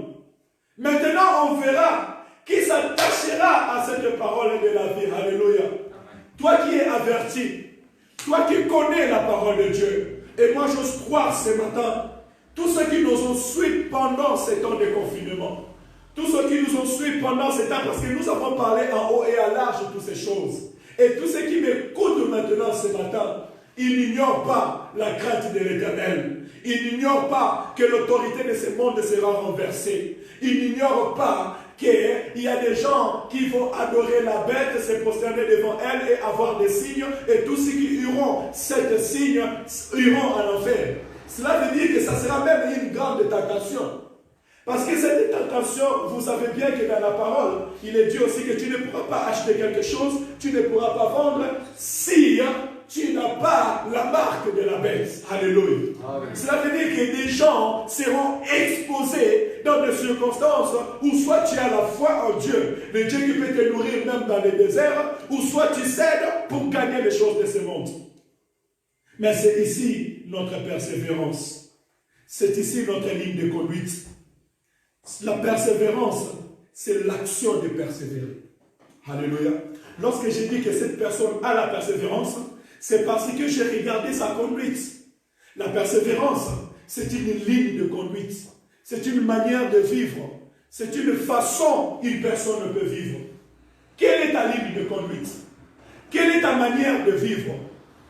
[SPEAKER 3] Maintenant on verra qui s'attachera à cette parole de la vie. Alléluia. Amen. Toi qui es averti, toi qui connais la parole de Dieu, et moi j'ose croire ce matin, tous ceux qui nous ont suivis pendant ces temps de confinement, tous ceux qui nous ont suivis pendant ces temps, parce que nous avons parlé en haut et à large de toutes ces choses, et tous ceux qui m'écoutent maintenant ce matin, ils n'ignorent pas la crainte de l'Éternel. Ils n'ignorent pas que l'autorité de ce monde sera renversée. Ils n'ignorent pas qu'il y a des gens qui vont adorer la bête, se prosterner devant elle et avoir des signes, et tous ceux qui auront ces signes iront en enfer. Cela veut dire que ça sera même une grande tentation. Parce que cette tentation, vous savez bien que dans la parole, il est dit aussi que tu ne pourras pas acheter quelque chose, tu ne pourras pas vendre si tu n'as pas la marque de la bête. Alléluia. Amen. Cela veut dire que des gens seront exposés dans des circonstances où soit tu as la foi en Dieu, le Dieu qui peut te nourrir même dans les déserts, ou soit tu cèdes pour gagner les choses de ce monde. Mais c'est ici notre persévérance. C'est ici notre ligne de conduite. La persévérance, c'est l'action de persévérer. Alléluia. Lorsque j'ai dit que cette personne a la persévérance, c'est parce que j'ai regardé sa conduite. La persévérance, c'est une ligne de conduite. C'est une manière de vivre. C'est une façon qu'une personne peut vivre. Quelle est ta ligne de conduite? Quelle est ta manière de vivre?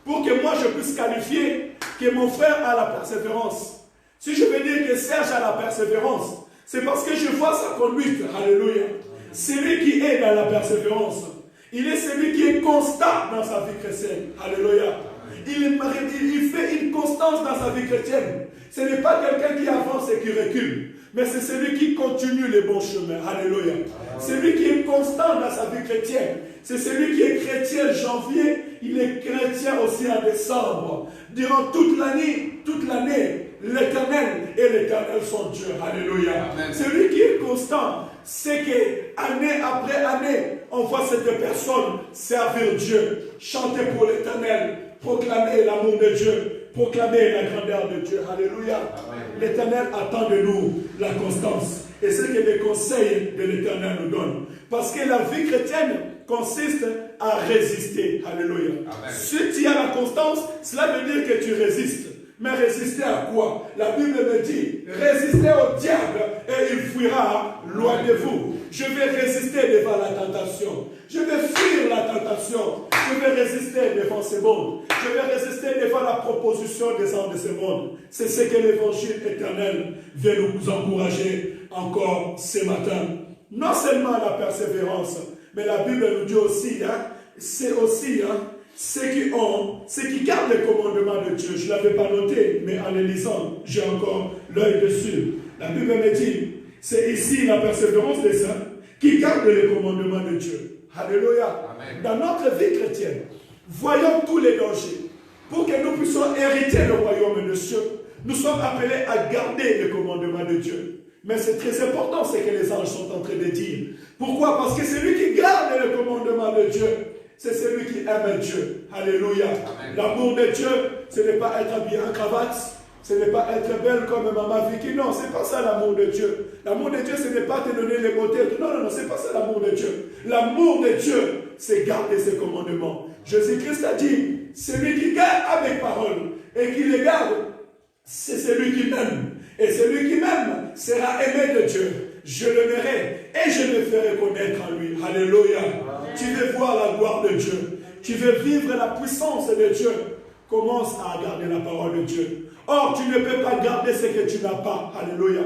[SPEAKER 3] Pour que moi je puisse qualifier que mon frère a la persévérance. Si je veux dire que Serge a la persévérance, c'est parce que je vois sa conduite. Alléluia. Celui qui est dans la persévérance, il est celui qui est constant dans sa vie chrétienne. Alléluia. Il fait une constance dans sa vie chrétienne. Ce n'est pas quelqu'un qui avance et qui recule, mais c'est celui qui continue les bons chemins. Alléluia. Celui qui est constant dans sa vie chrétienne. C'est celui qui est chrétien janvier, il est chrétien aussi en décembre. Durant toute l'année, l'Éternel et l'Éternel sont Dieu. Alléluia. Amen. Celui qui est constant, c'est que année après année, on voit cette personne servir Dieu, chanter pour l'Éternel, proclamer l'amour de Dieu, proclamer la grandeur de Dieu. Alléluia. L'Éternel attend de nous la constance. Et c'est ce que les conseils de l'Éternel nous donnent. Parce que la vie chrétienne consiste à résister. Alléluia. Amen. Si tu as la constance, cela veut dire que tu résistes. Mais résister à quoi? La Bible me dit, résistez au diable et il fuira loin de vous. Je vais résister devant la tentation. Je vais fuir la tentation. Je vais résister devant ce monde. Je vais résister devant la proposition des hommes de ce monde. C'est ce que l'évangile éternel vient nous encourager encore ce matin. Non seulement la persévérance, mais la Bible nous dit aussi, c'est aussi ceux qui gardent les commandements de Dieu. Je ne l'avais pas noté, mais en les lisant, j'ai encore l'œil dessus. La Bible me dit, c'est ici la persévérance des saints qui gardent les commandements de Dieu. Alléluia. Amen. Dans notre vie chrétienne, voyons tous les dangers. Pour que nous puissions hériter le royaume de Dieu, nous sommes appelés à garder les commandements de Dieu. Mais c'est très important ce que les anges sont en train de dire. Pourquoi? Parce que celui qui garde le commandement de Dieu, c'est celui qui aime Dieu. Alléluia. L'amour de Dieu, ce n'est pas être habillé en cravate, ce n'est pas être belle comme Maman Vicky. Non, ce n'est pas ça l'amour de Dieu. L'amour de Dieu, ce n'est pas te donner les beautés. Non, ce n'est pas ça l'amour de Dieu. L'amour de Dieu, c'est garder ses commandements. Jésus-Christ a dit, celui qui garde avec parole et qui les garde, c'est celui qui m'aime. Et celui qui m'aime sera aimé de Dieu. Je l'aimerai et je le ferai connaître en lui. Alléluia. Amen. Tu veux voir la gloire de Dieu. Tu veux vivre la puissance de Dieu. Commence à garder la parole de Dieu. Or, tu ne peux pas garder ce que tu n'as pas. Alléluia.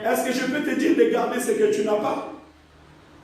[SPEAKER 3] Est-ce que je peux te dire de garder ce que tu n'as pas?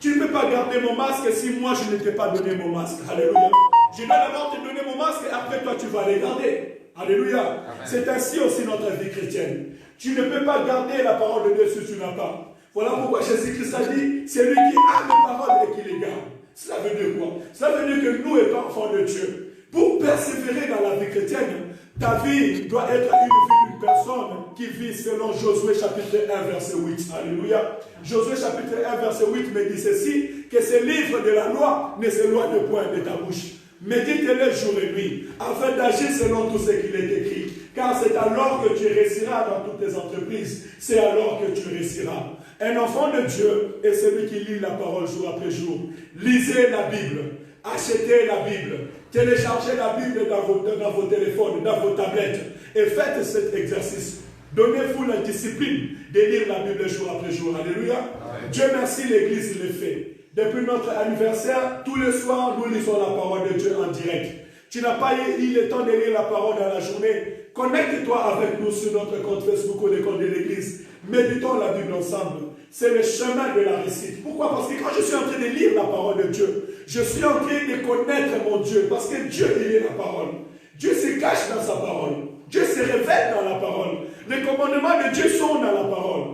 [SPEAKER 3] Tu ne peux pas garder mon masque si moi je ne t'ai pas donné mon masque. Alléluia. Je vais d'abord te donner mon masque et après toi tu vas les garder. Alléluia. C'est ainsi aussi notre vie chrétienne. Tu ne peux pas garder la parole de Dieu si tu n'as pas. Voilà pourquoi Jésus-Christ a dit, c'est lui qui a les paroles et qui les garde. Cela veut dire quoi? Cela veut dire que nous, étant enfants de Dieu, pour persévérer dans la vie chrétienne, ta vie doit être une vie d'une personne qui vit selon Josué chapitre 1 verset 8. Alléluia. Josué chapitre 1 verset 8 me dit ceci, que ce livre de la loi ne s'éloigne point de ta bouche. Médite-le jour et nuit, afin d'agir selon tout ce qu'il est écrit. Car c'est alors que tu réussiras dans toutes tes entreprises. C'est alors que tu réussiras. Un enfant de Dieu est celui qui lit la parole jour après jour. Lisez la Bible. Achetez la Bible. Téléchargez la Bible dans vos téléphones, dans vos tablettes. Et faites cet exercice. Donnez-vous la discipline de lire la Bible jour après jour. Alléluia. Amen. Dieu merci, l'Église le fait. Depuis notre anniversaire, tous les soirs, nous lisons la parole de Dieu en direct. Tu n'as pas eu le temps de lire la parole dans la journée. Connecte-toi avec nous sur notre compte Facebook ou le compte de l'Église. Méditons la Bible ensemble. C'est le chemin de la réussite. Pourquoi? Parce que quand je suis en train de lire la parole de Dieu, je suis en train de connaître mon Dieu. Parce que Dieu, il est la parole. Dieu se cache dans sa parole. Dieu se révèle dans la parole. Les commandements de Dieu sont dans la parole.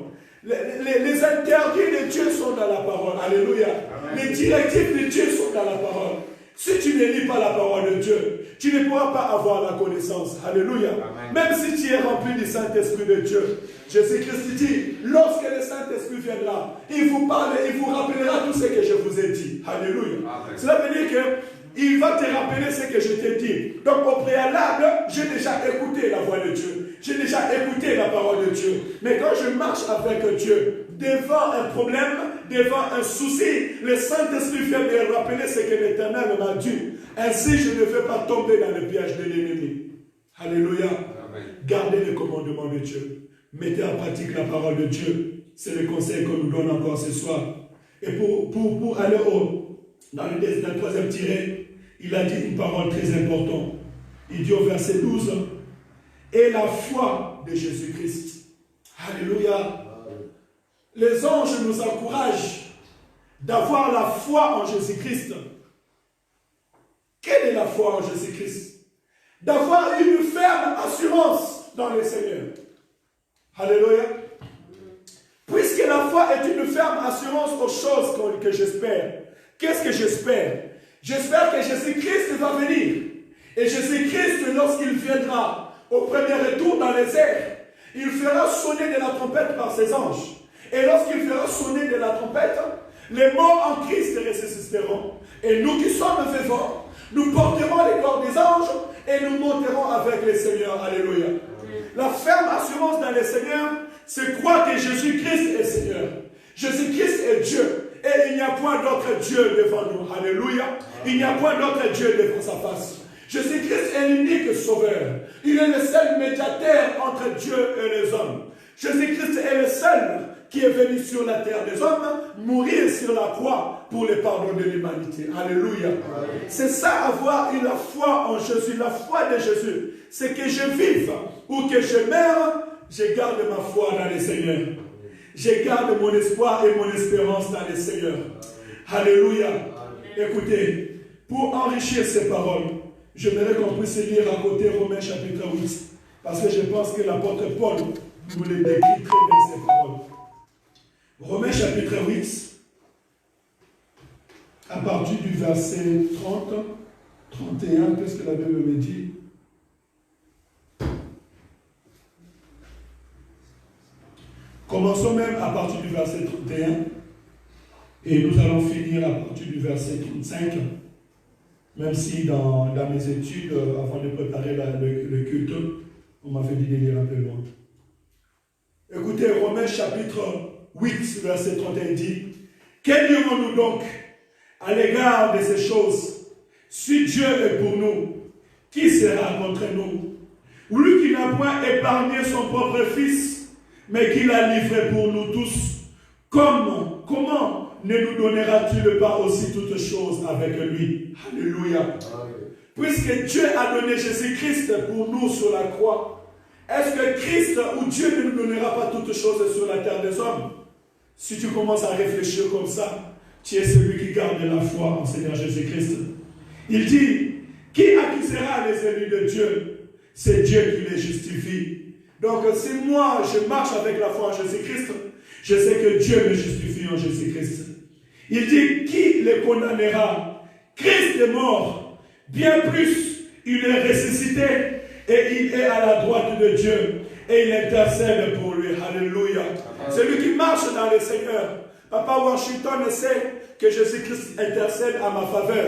[SPEAKER 3] Les interdits de Dieu sont dans la parole. Alléluia. Amen. Les directives de Dieu sont dans la parole. Si tu ne ne lis pas la parole de Dieu, tu ne pourras pas avoir la connaissance. Alléluia.
[SPEAKER 4] Amen.
[SPEAKER 3] Même si tu es rempli du Saint-Esprit de Dieu. Jésus-Christ dit, lorsque le Saint-Esprit viendra, il vous parle, il vous rappellera tout ce que je vous ai dit. Alléluia.
[SPEAKER 4] Amen.
[SPEAKER 3] Cela veut dire qu'il va te rappeler ce que je t'ai dit. Donc au préalable, j'ai déjà écouté la voix de Dieu. J'ai déjà écouté la parole de Dieu. Mais quand je marche avec Dieu, devant un problème, devant un souci, le Saint-Esprit vient me rappeler ce que l'Éternel m'a dit. Ainsi, je ne vais pas tomber dans le piège de l'ennemi. Alléluia.
[SPEAKER 4] Amen.
[SPEAKER 3] Gardez les commandements de Dieu. Mettez en pratique la parole de Dieu. C'est le conseil qu'on nous donne encore ce soir. Et pour aller dans le troisième tiré, il a dit une parole très importante. Il dit au verset 12, et la foi de Jésus-Christ. Alléluia. Les anges nous encouragent d'avoir la foi en Jésus-Christ. Quelle est la foi en Jésus-Christ? D'avoir une ferme assurance dans le Seigneur. Alléluia. Puisque la foi est une ferme assurance aux choses que j'espère. Qu'est-ce que j'espère? J'espère que Jésus-Christ va venir. Et Jésus-Christ, lorsqu'il viendra au premier retour dans les airs, il fera sonner de la trompette par ses anges. Et lorsqu'il fera sonner de la trompette, les morts en Christ ressusciteront. Et nous qui sommes vivants, nous porterons les corps des anges et nous monterons avec le Seigneur. Alléluia. La ferme assurance dans le Seigneur, c'est croire que Jésus-Christ est Seigneur. Jésus-Christ est Dieu. Et il n'y a point d'autre Dieu devant nous. Alléluia. Il n'y a point d'autre Dieu devant sa face. Jésus-Christ est l'unique sauveur. Il est le seul médiateur entre Dieu et les hommes. Jésus-Christ est le seul qui est venu sur la terre des hommes, mourir sur la croix pour le pardon de l'humanité. Alléluia. C'est ça, avoir la foi en Jésus, la foi de Jésus. C'est que je vive ou que je meure, je garde ma foi dans le Seigneur. Je garde mon espoir et mon espérance dans le Seigneur. Alléluia. Écoutez, pour enrichir ces paroles, j'aimerais qu'on puisse lire à côté Romains chapitre 8. Parce que je pense que l'apôtre Paul nous les décrit très bien ces paroles. Romains chapitre 8, à partir du verset 30, 31, qu'est-ce que la Bible me dit? Commençons même à partir du verset 31 et nous allons finir à partir du verset 35. Même si dans mes études, avant de préparer le culte, on m'avait dit de lire un peu loin. Écoutez, Romains chapitre 8, verset 31 dit, « Que dirons-nous donc à l'égard de ces choses? Si Dieu est pour nous, qui sera contre nous? Lui qui n'a point épargné son propre Fils, mais qui l'a livré pour nous tous, comment ne nous donnera-t-il pas aussi toutes choses avec lui? » Alléluia. Puisque Dieu a donné Jésus-Christ pour nous sur la croix, est-ce que Christ ou Dieu ne nous donnera pas toutes choses sur la terre des hommes? Si tu commences à réfléchir comme ça, tu es celui qui garde la foi en Seigneur Jésus-Christ. Il dit, qui accusera les élus de Dieu? C'est Dieu qui les justifie. Donc si moi je marche avec la foi en Jésus-Christ, je sais que Dieu me justifie en Jésus-Christ. Il dit, qui les condamnera? Christ est mort, bien plus, il est ressuscité et il est à la droite de Dieu et il intercède pour lui. Alléluia. Celui qui marche dans le Seigneur. Papa Washington sait que Jésus-Christ intercède à ma faveur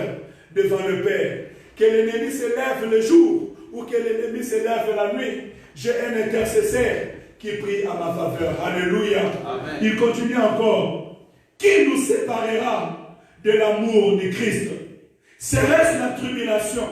[SPEAKER 3] devant le Père. Que l'ennemi se lève le jour ou que l'ennemi se lève la nuit, j'ai un intercesseur qui prie à ma faveur. Alléluia. Amen. Il continue encore. Qui nous séparera de l'amour de Christ? Serait-ce la tribulation?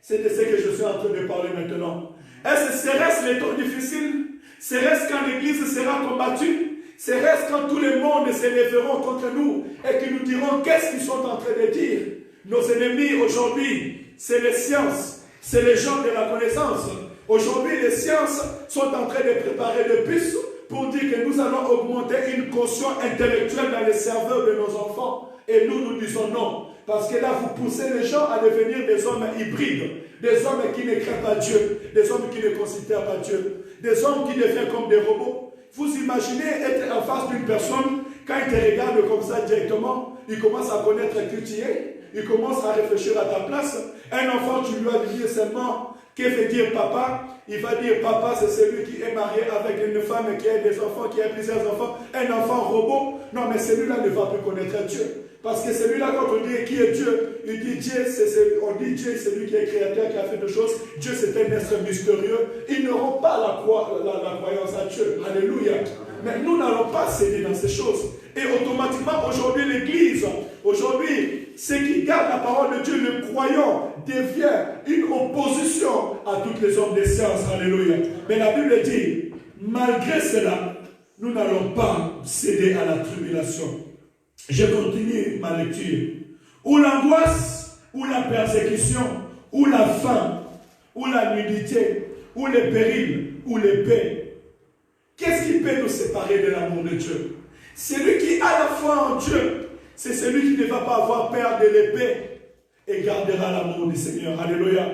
[SPEAKER 3] C'est de ce que je suis en train de parler maintenant. Serait-ce les temps difficiles? Serait-ce quand l'Église sera combattue? Serait-ce quand tous les mondes se lèveront contre nous et qui nous diront qu'est-ce qu'ils sont en train de dire? Nos ennemis aujourd'hui, c'est les sciences, c'est les gens de la connaissance. Aujourd'hui, les sciences sont en train de préparer des puces pour dire que nous allons augmenter une caution intellectuelle dans les cerveaux de nos enfants. Et nous disons non. Parce que là, vous poussez les gens à devenir des hommes hybrides, des hommes qui ne créent pas Dieu, des hommes qui ne considèrent pas Dieu, des hommes qui deviennent comme des robots. Vous imaginez être en face d'une personne, quand il te regarde comme ça directement, il commence à connaître qui tu es. il commence à réfléchir à ta place. Un enfant, tu lui as dit seulement, que veut dire papa? Il va dire papa, c'est celui qui est marié avec une femme et qui a des enfants, qui a plusieurs enfants. Un enfant robot. Non, mais celui-là ne va plus connaître Dieu. Parce que celui-là, quand on dit qui est Dieu, il dit Dieu, on dit Dieu, c'est lui qui est créateur, qui a fait des choses. Dieu, c'est un être mystérieux. Ils n'auront pas la croyance à Dieu. Alléluia. Mais nous n'allons pas céder dans ces choses. Et automatiquement, aujourd'hui, l'Église, aujourd'hui, ceux qui gardent la parole de Dieu, le croyant, devient une opposition à tous les hommes de science. Alléluia. Mais la Bible dit, malgré cela, nous n'allons pas céder à la tribulation. Je continue ma lecture. Ou l'angoisse, ou la persécution, ou la faim, ou la nudité, ou les périls, ou l'épée. Qu'est-ce qui peut nous séparer de l'amour de Dieu? Celui qui a la foi en Dieu, c'est celui qui ne va pas avoir peur de l'épée et gardera l'amour du Seigneur. Alléluia.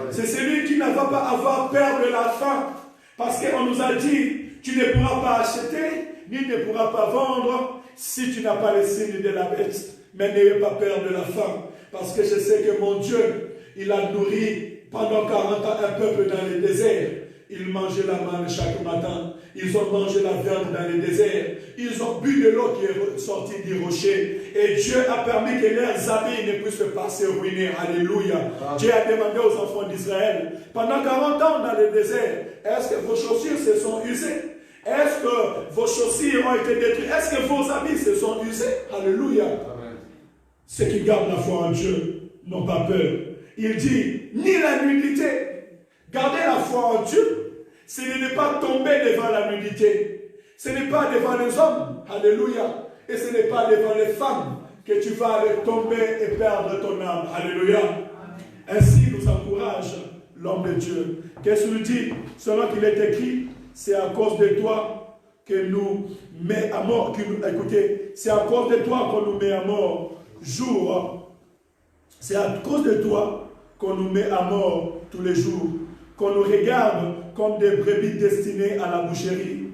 [SPEAKER 3] C'est celui qui ne va pas avoir peur de la faim. Parce qu'on nous a dit, tu ne pourras pas acheter, ni ne pourras pas vendre, si tu n'as pas les signes de la bête. Mais n'ayez pas peur de la faim. Parce que je sais que mon Dieu, il a nourri pendant 40 ans un peuple dans le désert. Ils mangeaient la manne chaque matin. Ils ont mangé la viande dans le désert. Ils ont bu de l'eau qui est sortie du rocher. Et Dieu a permis que leurs habits ne puissent pas se ruiner. Alléluia. Amen. Dieu a demandé aux enfants d'Israël, pendant 40 ans dans le désert, est-ce que vos chaussures se sont usées? Est-ce que vos chaussures ont été détruites? Est-ce que vos habits se sont usés? Alléluia. Amen. Ceux qui gardent la foi en Dieu n'ont pas peur. Il dit, ni la nudité. Gardez la foi en Dieu. Ce n'est pas tomber devant la nudité. Ce n'est pas devant les hommes. Alléluia. Et ce n'est pas devant les femmes que tu vas aller tomber et perdre ton âme. Alléluia. Ainsi nous encourage l'homme de Dieu. Qu'est-ce qu'il dit? Selon qu'il est écrit, c'est à cause de toi que nous met à mort. Écoutez, c'est à cause de toi qu'on nous met à mort jour. C'est à cause de toi qu'on nous met à mort tous les jours. Qu'on nous regarde comme des brebis destinées à la boucherie.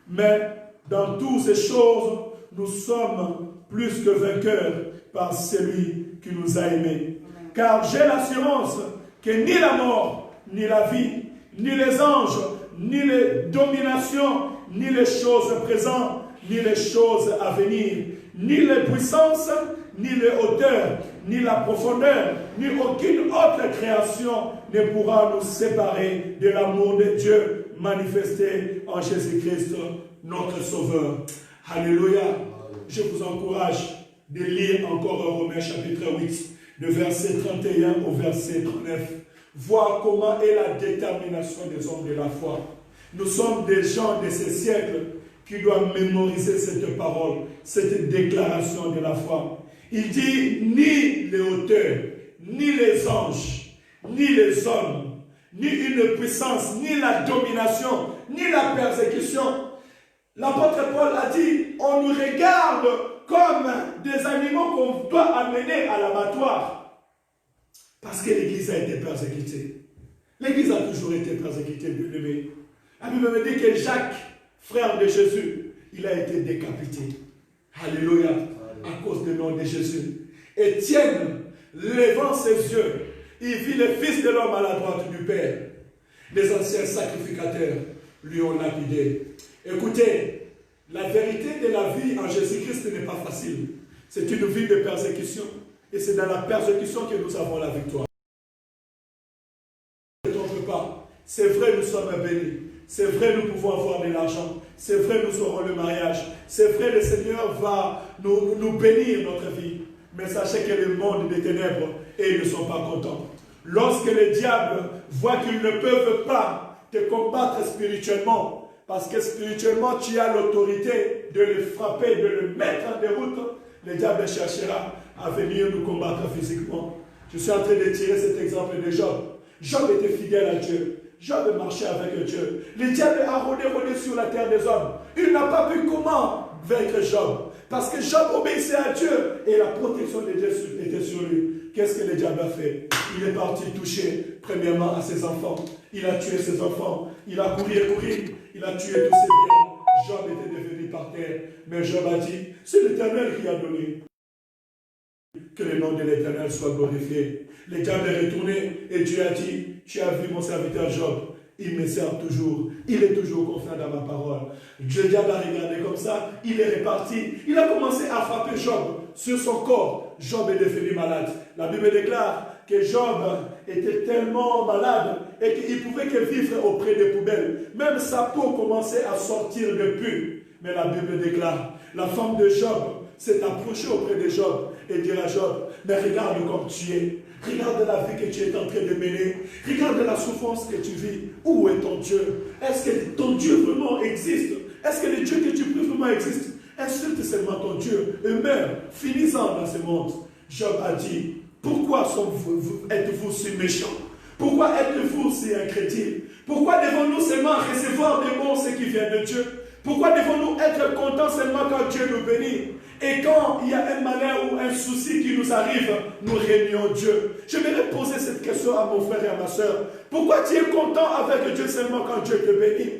[SPEAKER 3] Mais dans toutes ces choses, nous sommes plus que vainqueurs par celui qui nous a aimés. Car j'ai l'assurance que ni la mort, ni la vie, ni les anges, ni les dominations, ni les choses présentes, ni les choses à venir, ni les puissances, ni les hauteurs, ni la profondeur, ni aucune autre création ne pourra nous séparer de l'amour de Dieu manifesté en Jésus-Christ, notre Sauveur. Alléluia. Je vous encourage de lire encore Romains chapitre 8, de verset 31 au verset 39. Voir comment est la détermination des hommes de la foi. Nous sommes des gens de ces siècles qui doivent mémoriser cette parole, cette déclaration de la foi. Il dit, ni les hauteurs, ni les anges, ni les hommes, ni une puissance, ni la domination, ni la persécution. L'apôtre Paul a dit, on nous regarde comme des animaux qu'on doit amener à l'abattoir. Parce que l'Église a été persécutée. L'Église a toujours été persécutée, bien-aimé. La Bible me dit que Jacques, frère de Jésus, il a été décapité. Alléluia. À cause du nom de Jésus. Étienne, levant ses yeux, il vit le Fils de l'homme à la droite du Père. Les anciens sacrificateurs lui ont lapidé. Écoutez, la vérité de la vie en Jésus-Christ n'est pas facile. C'est une vie de persécution. Et c'est dans la persécution que nous avons la victoire. Ne trompe pas. C'est vrai, nous sommes bénis. C'est vrai, nous pouvons avoir de l'argent. C'est vrai, nous aurons le mariage. C'est vrai, le Seigneur va nous bénir notre vie. Mais sachez que le monde des ténèbres, et ils ne sont pas contents. Lorsque les diables voient qu'ils ne peuvent pas te combattre spirituellement, parce que spirituellement, tu as l'autorité de le frapper, de le mettre en déroute, le diable cherchera à venir nous combattre physiquement. Je suis en train de tirer cet exemple de Job. Job était fidèle à Dieu. Job marchait avec Dieu. Le diable a rôdé sur la terre des hommes. Il n'a pas pu comment vaincre Job. Parce que Job obéissait à Dieu et la protection de Dieu était sur lui. Qu'est-ce que le diable a fait? Il est parti toucher premièrement à ses enfants. Il a tué ses enfants. Il a couru et couru. Il a tué tous ses biens. Job était devenu par terre. Mais Job a dit, c'est l'Éternel qui a donné. Que le nom de l'Éternel soit glorifié. Le diable est retourné et Dieu a dit, tu as vu mon serviteur Job, il me sert toujours, il est toujours confiant dans ma parole. Le diable a regardé comme ça, il est reparti, il a commencé à frapper Job sur son corps. Job est devenu malade. La Bible déclare que Job était tellement malade et qu'il pouvait que vivre auprès des poubelles. Même sa peau commençait à sortir de pus. Mais la Bible déclare, la femme de Job s'est approchée auprès de Job et dit à Job, mais regarde comme tu es. Regarde la vie que tu es en train de mener. Regarde la souffrance que tu vis. Où est ton Dieu? Est-ce que ton Dieu vraiment existe? Est-ce que le Dieu que tu pries vraiment existe? Insulte seulement ton Dieu et meurs. Finissant dans ce monde. Job a dit, pourquoi êtes-vous si méchants? Pourquoi êtes-vous si incrédules? Pourquoi devons-nous seulement recevoir des bons ce qui vient de Dieu? Pourquoi devons-nous être contents seulement quand Dieu nous bénit? Et quand il y a un malheur ou un souci qui nous arrive, nous réunions Dieu. Je vais poser cette question à mon frère et à ma soeur. Pourquoi tu es content avec Dieu seulement quand Dieu te bénit?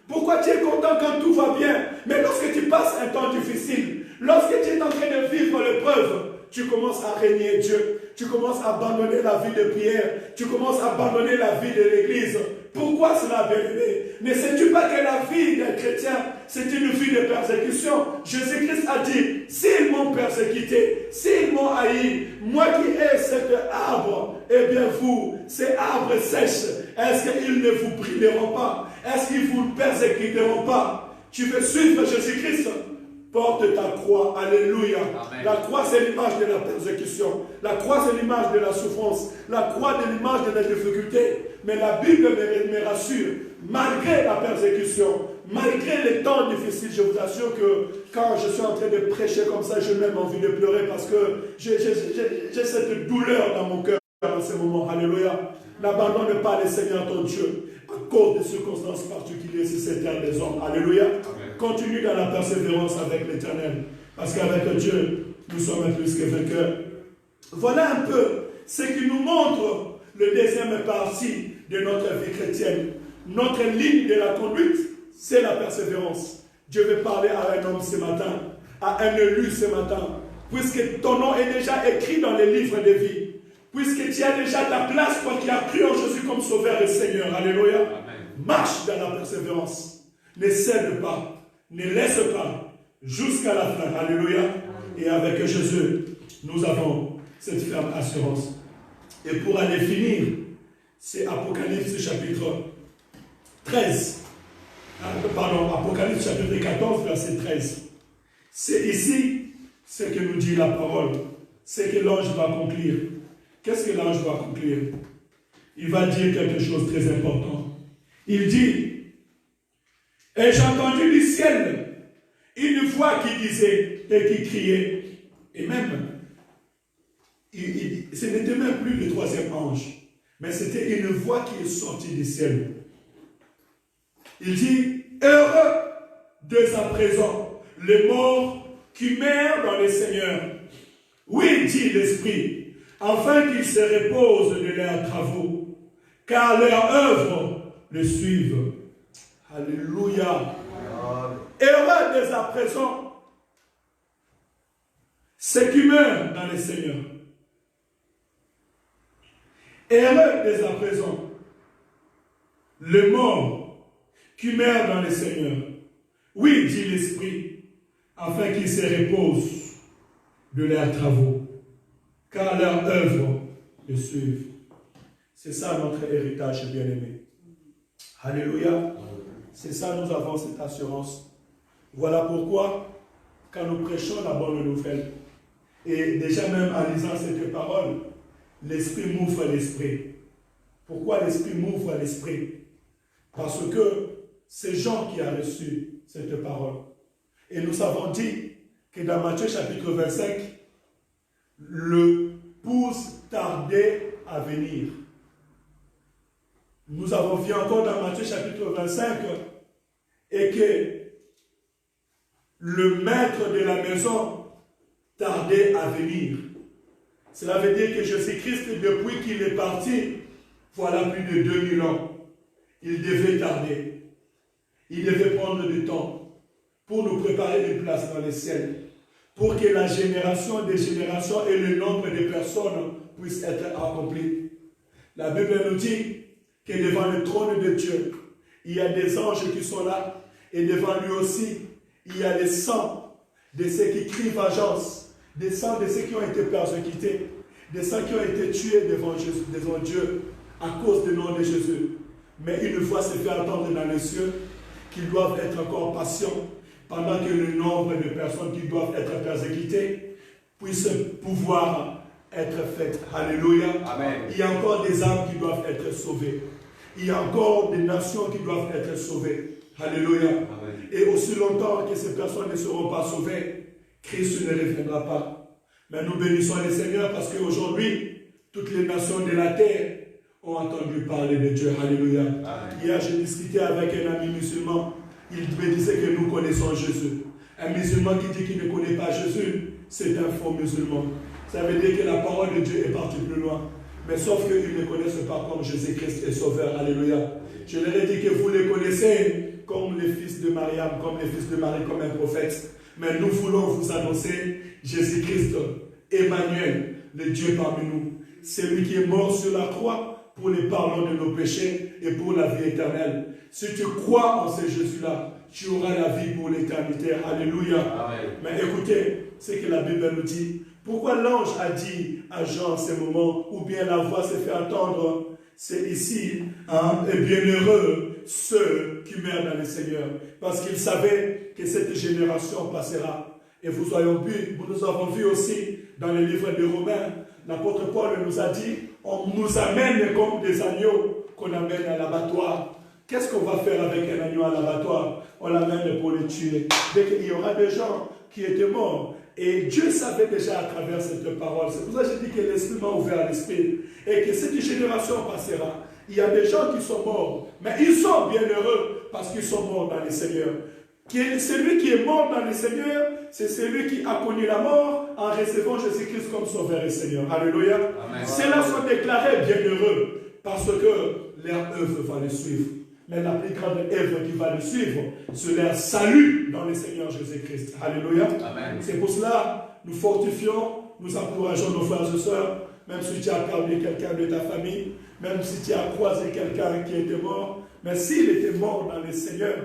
[SPEAKER 3] Pourquoi tu es content quand tout va bien? Mais lorsque tu passes un temps difficile, lorsque tu es en train de vivre l'épreuve, tu commences à régner Dieu. Tu commences à abandonner la vie de prière. Tu commences à abandonner la vie de l'église. Pourquoi cela, bien-aimé? Ne sais-tu pas que la vie d'un chrétien, c'est une vie de persécution? Jésus-Christ a dit, s'ils m'ont persécuté, s'ils m'ont haï, moi qui ai cet arbre, eh bien vous, ces arbres sèches, est-ce qu'ils ne vous brilleront pas? Est-ce qu'ils ne vous persécuteront pas? Tu veux suivre Jésus-Christ? Porte ta croix, alléluia. Amen. La croix c'est l'image de la persécution. La croix c'est l'image de la souffrance. La croix c'est l'image de la difficulté. Mais la Bible me rassure, malgré la persécution, malgré les temps difficiles, je vous assure que quand je suis en train de prêcher comme ça, j'ai même envie de pleurer parce que j'ai cette douleur dans mon cœur en ce moment. Alléluia. N'abandonne pas le Seigneur ton Dieu à cause des circonstances particulières sur cette terre des hommes. Alléluia. Amen. Continue dans la persévérance avec l'Éternel. Parce qu'avec Dieu, nous sommes plus que vainqueurs. Voilà un peu ce qui nous montre le deuxième partie de notre vie chrétienne. Notre ligne de la conduite, c'est la persévérance. Dieu veut parler à un homme ce matin, à un élu ce matin. Puisque ton nom est déjà écrit dans les livres de vie. Puisque tu as déjà ta place, toi qui as cru en Jésus comme Sauveur et Seigneur. Alléluia. Amen. Marche dans la persévérance. Ne cède pas. Ne laisse pas jusqu'à la fin. Alléluia. Et avec Jésus, nous avons cette ferme assurance. Et pour aller finir, c'est Apocalypse chapitre 13. Pardon, Apocalypse chapitre 14, verset 13. C'est ici ce que nous dit la parole. C'est que l'ange va conclure. Qu'est-ce que l'ange va conclure? Il va dire quelque chose de très important. Il dit, et j'ai entendu du ciel une voix qui disait et qui criait, et même, ce n'était même plus le troisième ange, mais c'était une voix qui est sortie du ciel. Il dit, heureux dès à présent les morts qui meurent dans le Seigneur. Oui, dit l'Esprit, afin qu'ils se reposent de leurs travaux, car leurs œuvres le suivent. Alléluia. Heureux dès à présent ceux qui meurent dans le Seigneur. Heureux dès à présent les morts qui meurent dans le Seigneur. Oui, dit l'Esprit, afin qu'ils se reposent de leurs travaux, car leurs œuvres le suivent. C'est ça notre héritage bien-aimé. Alléluia. C'est ça, nous avons cette assurance. Voilà pourquoi, quand nous prêchons la bonne nouvelle, et déjà même en lisant cette parole, l'Esprit m'ouvre l'esprit. Pourquoi l'Esprit m'ouvre l'esprit? Parce que c'est Jean qui a reçu cette parole. Et nous avons dit que dans Matthieu chapitre 25, le pouce tardait à venir. Nous avons vu encore dans Matthieu chapitre 25 et que le maître de la maison tardait à venir. Cela veut dire que Jésus-Christ, depuis qu'il est parti, voilà plus de 2000 ans, il devait tarder. Il devait prendre du temps pour nous préparer une place dans les ciels. pour que la génération des générations et le nombre de personnes puissent être accomplis. La Bible nous dit que devant le trône de Dieu, il y a des anges qui sont là, et devant lui aussi, il y a les sangs de ceux qui crient vengeance, des sangs de ceux qui ont été persécutés, des sangs qui ont été tués devant Dieu à cause du nom de Jésus. Mais une fois se fait entendre dans les cieux qu'ils doivent être encore patients pendant que le nombre de personnes qui doivent être persécutées puisse pouvoir être faites. Alléluia.
[SPEAKER 4] Amen.
[SPEAKER 3] Il y a encore des âmes qui doivent être sauvées. Il y a encore des nations qui doivent être sauvées. Alléluia.
[SPEAKER 4] Amen.
[SPEAKER 3] Et aussi longtemps que ces personnes ne seront pas sauvées, Christ ne reviendra pas. Mais nous bénissons le Seigneur parce qu'aujourd'hui, toutes les nations de la terre ont entendu parler de Dieu. Alléluia.
[SPEAKER 4] Amen.
[SPEAKER 3] Hier, j'ai discuté avec un ami musulman. Il me disait que nous connaissons Jésus. Un musulman qui dit qu'il ne connaît pas Jésus, c'est un faux musulman. Ça veut dire que la parole de Dieu est partie plus loin. Mais sauf qu'ils ne connaissent pas comme Jésus-Christ est sauveur. Alléluia. Je leur ai dit que vous les connaissez comme les fils de Mariam, comme les fils de Marie, comme un prophète. Mais nous voulons vous annoncer Jésus-Christ, Emmanuel, le Dieu parmi nous. C'est lui qui est mort sur la croix pour les pardons de nos péchés et pour la vie éternelle. Si tu crois en ce Jésus-là, tu auras la vie pour l'éternité. Alléluia.
[SPEAKER 4] Amen.
[SPEAKER 3] Mais écoutez ce que la Bible nous dit. Pourquoi l'ange a dit à Jean en ce moment, ou bien la voix s'est fait entendre, c'est ici, et bienheureux ceux qui meurent dans le Seigneur. Parce qu'il savait que cette génération passera. Et nous avons vu aussi dans le livre de Romains, l'apôtre Paul nous a dit, on nous amène comme des agneaux qu'on amène à l'abattoir. Qu'est-ce qu'on va faire avec un agneau à l'abattoir? On l'amène pour le tuer. Dès qu'il y aura des gens qui étaient morts, et Dieu savait déjà à travers cette parole. C'est pour ça que j'ai dit que l'Esprit m'a ouvert l'Esprit. Et que cette génération passera. Il y a des gens qui sont morts. Mais ils sont bienheureux parce qu'ils sont morts dans le Seigneur. Celui qui est mort dans le Seigneur, c'est celui qui a connu la mort en recevant Jésus-Christ comme sauveur et Seigneur. Alléluia. Ceux-là sont déclarés bienheureux parce que leur œuvre va les suivre. Mais la plus grande œuvre qui va le suivre, c'est leur salut dans le Seigneur Jésus-Christ. Alléluia. C'est pour cela, nous fortifions, nous encourageons nos frères et sœurs, même si tu as perdu quelqu'un de ta famille, même si tu as croisé quelqu'un qui était mort, mais s'il était mort dans le Seigneur,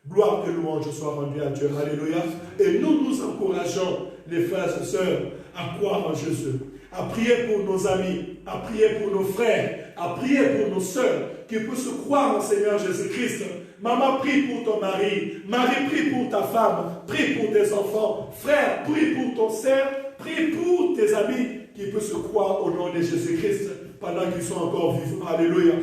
[SPEAKER 3] gloire et louange soient rendues à Dieu. Alléluia. Et nous nous encourageons, les frères et sœurs, à croire en Jésus, à prier pour nos amis, à prier pour nos frères, à prier pour nos sœurs, qui puissent croire en Seigneur Jésus-Christ. Maman, prie pour ton mari. Marie, prie pour ta femme. Prie pour tes enfants. Frère, prie pour ton sœur. Prie pour tes amis qui puissent croire au nom de Jésus-Christ pendant qu'ils sont encore vivants. Alléluia.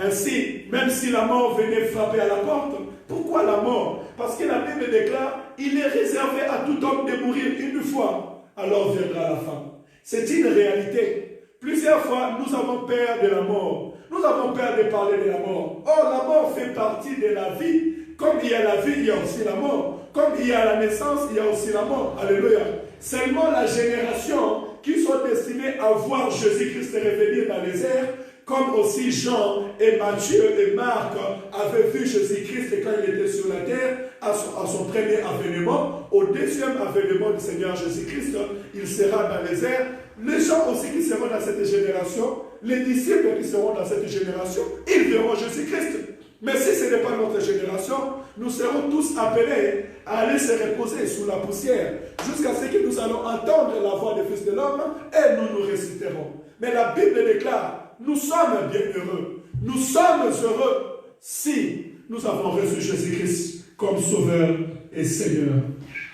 [SPEAKER 3] Ainsi, même si la mort venait frapper à la porte, pourquoi la mort? Parce que la Bible déclare, il est réservé à tout homme de mourir une fois, alors viendra la fin. C'est une réalité. Plusieurs fois, nous avons peur de la mort. Nous avons peur de parler de la mort. Or, la mort fait partie de la vie. Comme il y a la vie, il y a aussi la mort. Comme il y a la naissance, il y a aussi la mort. Alléluia. Seulement la génération qui sont destinées à voir Jésus-Christ revenir dans les airs, comme aussi Jean et Matthieu et Marc avaient vu Jésus-Christ quand il était sur la terre, à son premier avènement, au deuxième avènement du Seigneur Jésus-Christ, il sera dans les airs. Les gens aussi qui seront dans cette génération, les disciples qui seront dans cette génération, ils verront Jésus-Christ. Mais si ce n'est pas notre génération, nous serons tous appelés à aller se reposer sous la poussière, jusqu'à ce que nous allons entendre la voix du Fils de l'homme et nous nous ressusciterons. Mais la Bible déclare, nous sommes bienheureux, nous sommes heureux si nous avons reçu Jésus-Christ comme Sauveur et Seigneur.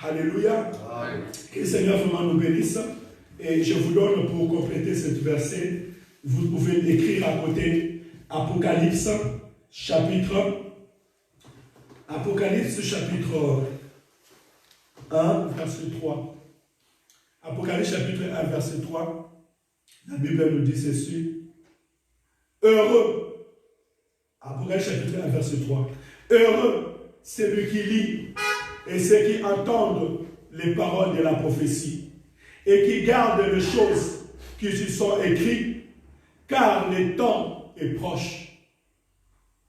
[SPEAKER 3] Alléluia. Que le Seigneur vraiment nous bénisse. Et je vous donne pour compléter ce verset, vous pouvez écrire à côté Apocalypse chapitre 1, verset 3. Apocalypse chapitre 1, verset 3. La Bible nous dit ceci. Heureux. Apocalypse chapitre 1, verset 3. Heureux celui qui lit et ceux qui entendent les paroles de la prophétie et qui gardent les choses qui y sont écrites, car le temps est proche.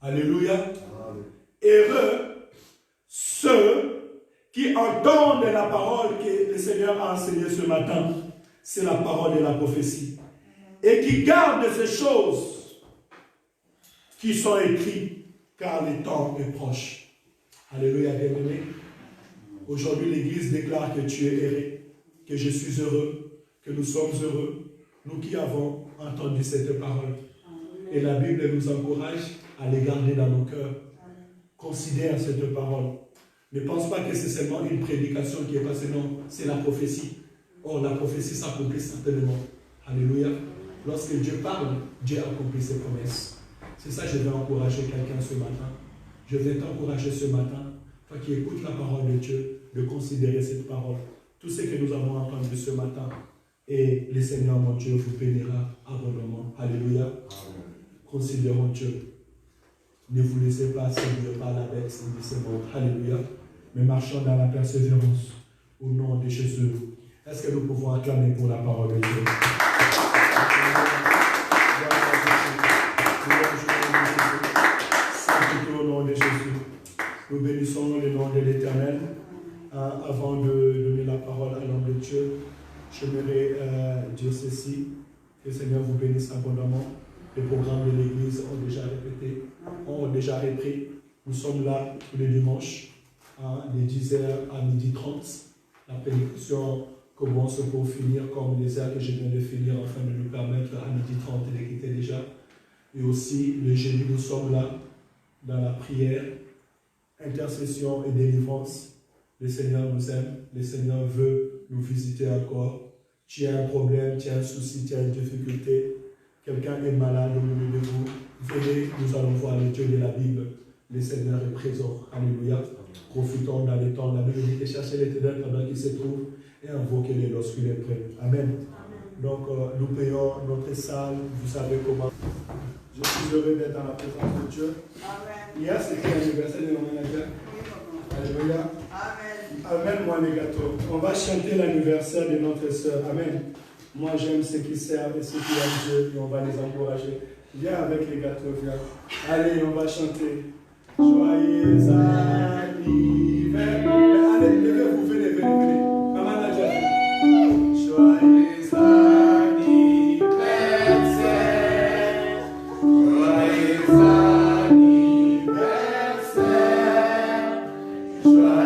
[SPEAKER 3] Alléluia. Heureux ceux qui entendent la parole que le Seigneur a enseignée ce matin. C'est la parole de la prophétie. Et qui gardent ces choses qui sont écrites, car le temps est proche. Alléluia, bien-aimé. Aujourd'hui, l'Église déclare que tu es heureux, que je suis heureux, que nous sommes heureux, nous qui avons entendu cette parole. Et la Bible nous encourage à les garder dans nos cœurs. Considère cette parole. Ne pense pas que c'est seulement une prédication qui est passée, non, c'est la prophétie. Or, la prophétie s'accomplit certainement. Alléluia. Lorsque Dieu parle, Dieu accomplit ses promesses. C'est ça que je vais encourager quelqu'un ce matin. Je vais t'encourager ce matin, toi qui écoutes la parole de Dieu, de considérer cette parole. Tout ce que nous avons entendu ce matin, et le Seigneur mon Dieu vous bénira abondamment. Alléluia. Considérons Dieu. Ne vous laissez pas séduire par la bête de ce monde. Alléluia. Mais marchons dans la persévérance. Au nom de Jésus. Est-ce que nous pouvons acclamer pour la parole de Dieu? Saint au nom de Jésus. Nous bénissons le nom de l'Éternel. Avant de donner la parole à l'homme de Dieu, j'aimerais dire ceci. Que le Seigneur vous bénisse abondamment. Les programmes de l'Église ont déjà répété, ont déjà repris. Nous sommes là tous les dimanches, de 10h à 12h30. La prédication commence pour finir comme les heures que je viens de finir, afin de nous permettre à 12h30 de quitter déjà. Et aussi, le jeudi, nous sommes là dans la prière, intercession et délivrance. Le Seigneur nous aime, le Seigneur veut nous visiter encore. Tu as un problème, tu as un souci, tu as une difficulté. Quelqu'un est malade au milieu de vous. Venez, nous allons voir le Dieu de la Bible. Le Seigneur est présent. Alléluia. Profitons dans les temps. La Bible dit que cherchez l'Éternel pendant qu'il se trouve et invoquez-le lorsqu'il est prêt. Amen. Donc, nous payons notre salle. Vous savez comment. Je suis heureux d'être dans la présence de Dieu. Amen. Hier, c'était l'anniversaire de mon manager. Alléluia. Amen. Amen, moi les gâteaux. On va chanter l'anniversaire de notre sœur. Amen. Moi, j'aime ceux qui servent et ceux qui aiment Dieu, et on va les encourager. Viens avec les gâteaux, viens. Allez, on va chanter. Joyeux anniversaire. Allez, levez-vous, venez. Maman a déjà dit. Joyeux anniversaire. Joyeux anniversaire. Joyeux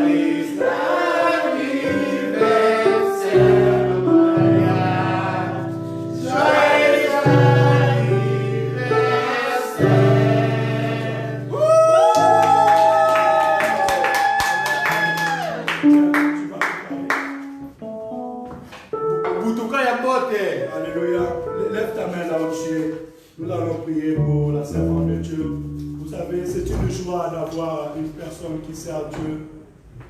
[SPEAKER 3] Alléluia. Lève ta main là où tu es. Nous allons prier pour la servante de Dieu. Vous savez, c'est une joie d'avoir une personne qui sert Dieu,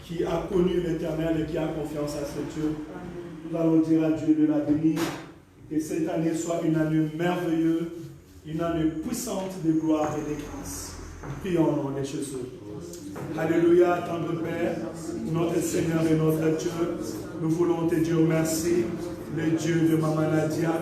[SPEAKER 3] qui a connu l'Éternel et qui a confiance à ce Dieu. Nous allons dire à Dieu de la bénir. Que cette année soit une année merveilleuse, une année puissante de gloire et de grâce. Prions au nom de Jésus. Alléluia, tendre Père, notre Seigneur et notre Dieu, nous voulons te dire merci, le Dieu de Maman Nadia,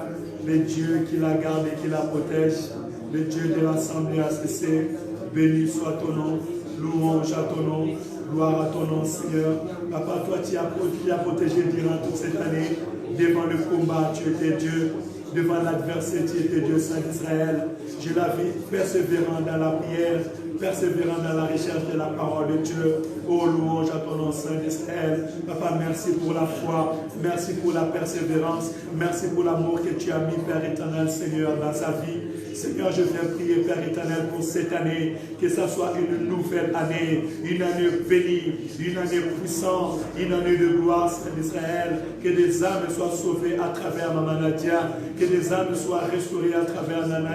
[SPEAKER 3] le Dieu qui la garde et qui la protège, le Dieu de l'Assemblée ACC, béni soit ton nom, louange à ton nom, gloire à ton nom Seigneur. Papa, toi tu as protégé durant toute cette année, devant le combat tu étais Dieu, devant l'adversité tu étais Dieu Saint d'Israël. Je la vis persévérant dans la prière, persévérant dans la recherche de la parole de Dieu. Oh, louange à ton nom Saint d'Israël. Papa, merci pour la foi, merci pour la persévérance, merci pour l'amour que tu as mis, Père éternel, Seigneur, dans sa vie. Seigneur, je viens prier, Père éternel, pour cette année, que ce soit une nouvelle année, une année bénie, une année puissante, une année de gloire, Saint d'Israël, que des âmes soient sauvées à travers Maman Nadia, que des âmes soient restaurées à travers Maman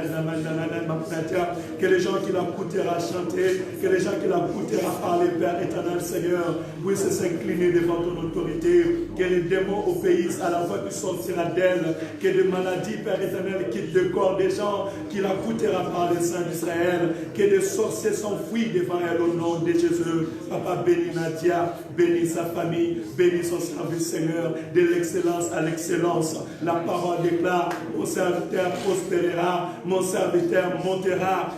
[SPEAKER 3] Nadia, que les gens qui la coûtera chanter, que les gens qui la coûtera parler, Père éternel, Seigneur, puissent s'incliner devant ton autorité, que les démons obéissent à la voix qui sortira d'elle, que des maladies, Père éternel, quittent le corps des gens, qui la coûtera par les saints d'Israël, que des sorciers s'enfuient devant elle au nom de Jésus. Papa, bénis Nadia, bénis sa famille, bénis son service, Seigneur, de l'excellence à l'excellence. La parole déclare, mon serviteur prospérera, mon serviteur montera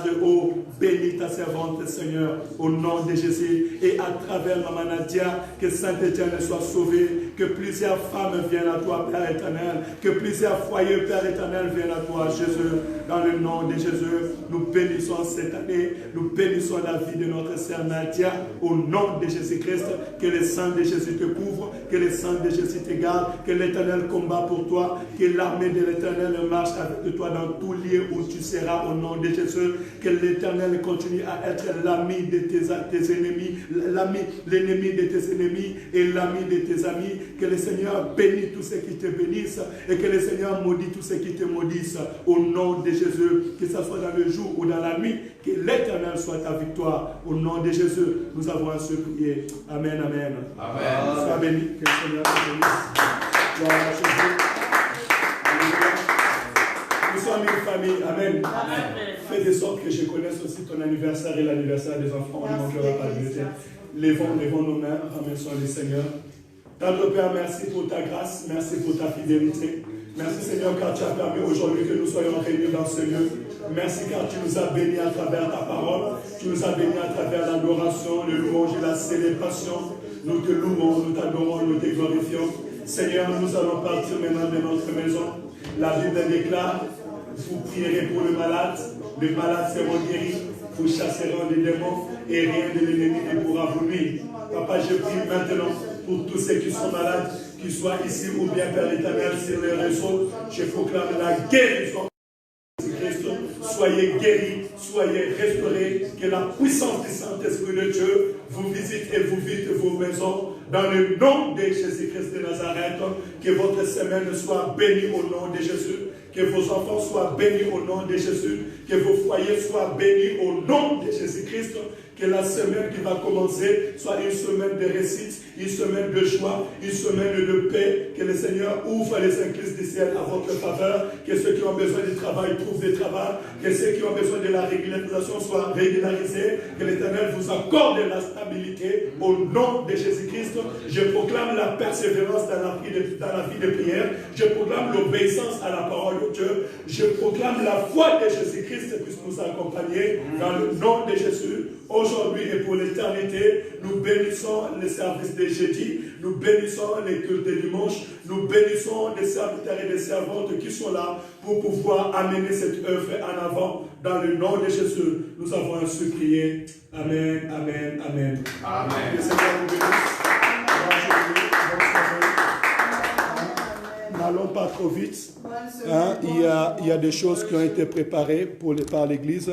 [SPEAKER 3] de haut. Bénis ta servante, Seigneur, au nom de Jésus. Et à travers Maman Nadia, que Saint-Étienne soit sauvé, que plusieurs femmes viennent à toi, Père éternel, que plusieurs foyers, Père éternel, viennent à toi, Jésus. Dans le nom de Jésus, nous bénissons cette année, nous bénissons la vie de notre sœur Nadia, au nom de Jésus-Christ. Que le sang de Jésus te couvre, que le sang de Jésus te garde, que l'Éternel combat pour toi, que l'armée de l'Éternel marche avec toi dans tout lieu où tu seras, au nom de Jésus. Que l'Éternel continue à être l'ami de tes ennemis, l'ennemi de tes ennemis et l'ami de tes amis. Que le Seigneur bénisse tous ceux qui te bénissent et que le Seigneur maudit tous ceux qui te maudissent, au nom de Jésus. Que ce soit dans le jour ou dans la nuit, que l'Éternel soit ta victoire. Au nom de Jésus, nous avons ainsi prié. Amen, amen.
[SPEAKER 2] Amen.
[SPEAKER 3] Sois béni, que le Seigneur te bénisse. Gloire à Jésus. Nous sommes une famille. Amen. Fais de sorte que je connaisse aussi ton anniversaire et l'anniversaire des enfants. On ne manquera pas de noter. Lèvons nos mains, remercions le Seigneur. Tendre Père, merci pour ta grâce, merci pour ta fidélité. Merci Seigneur car tu as permis aujourd'hui que nous soyons réunis dans ce lieu. Merci car tu nous as bénis à travers ta parole. Tu nous as bénis à travers l'adoration, le louange et la célébration. Nous te louons, nous t'adorons, nous te glorifions. Seigneur, nous allons partir maintenant de notre maison. La Bible déclare, vous prierez pour le malade seront guéris, vous chasserez des démons et rien de l'ennemi ne pourra vous nuire. Papa, je prie maintenant pour tous ceux qui sont malades, qu'ils soient ici ou bien Père éternel sur les réseaux. Je proclame la guérison de Jésus-Christ. Soyez guéris, soyez restaurés, que la puissance du Saint-Esprit de Dieu vous visite et vous vide vos maisons. Dans le nom de Jésus-Christ de Nazareth, que votre semaine soit bénie au nom de Jésus. Que vos enfants soient bénis au nom de Jésus. Que vos foyers soient bénis au nom de Jésus-Christ. Que la semaine qui va commencer soit une semaine de réussite, une semaine de joie, une semaine de paix. Que le Seigneur ouvre les écluses du ciel à votre faveur. Que ceux qui ont besoin de travail trouvent du travail. Que ceux qui ont besoin de la régularisation soient régularisés. Que l'Éternel vous accorde la stabilité au nom de Jésus-Christ. Je proclame la persévérance dans la vie de prière. Je proclame l'obéissance à la parole de Dieu. Je proclame la foi de Jésus-Christ puisse nous accompagner dans le nom de Jésus. Aujourd'hui et pour l'éternité, nous bénissons les services de jeudi, nous bénissons les cultes de dimanche, nous bénissons les serviteurs et les servantes qui sont là pour pouvoir amener cette œuvre en avant. Dans le nom de Jésus, nous avons ainsi prié. Amen, amen, amen.
[SPEAKER 2] Amen.
[SPEAKER 3] Que le Seigneur vous bénisse. N'allons pas trop vite. Hein, il y a des choses qui ont été préparées par l'Église.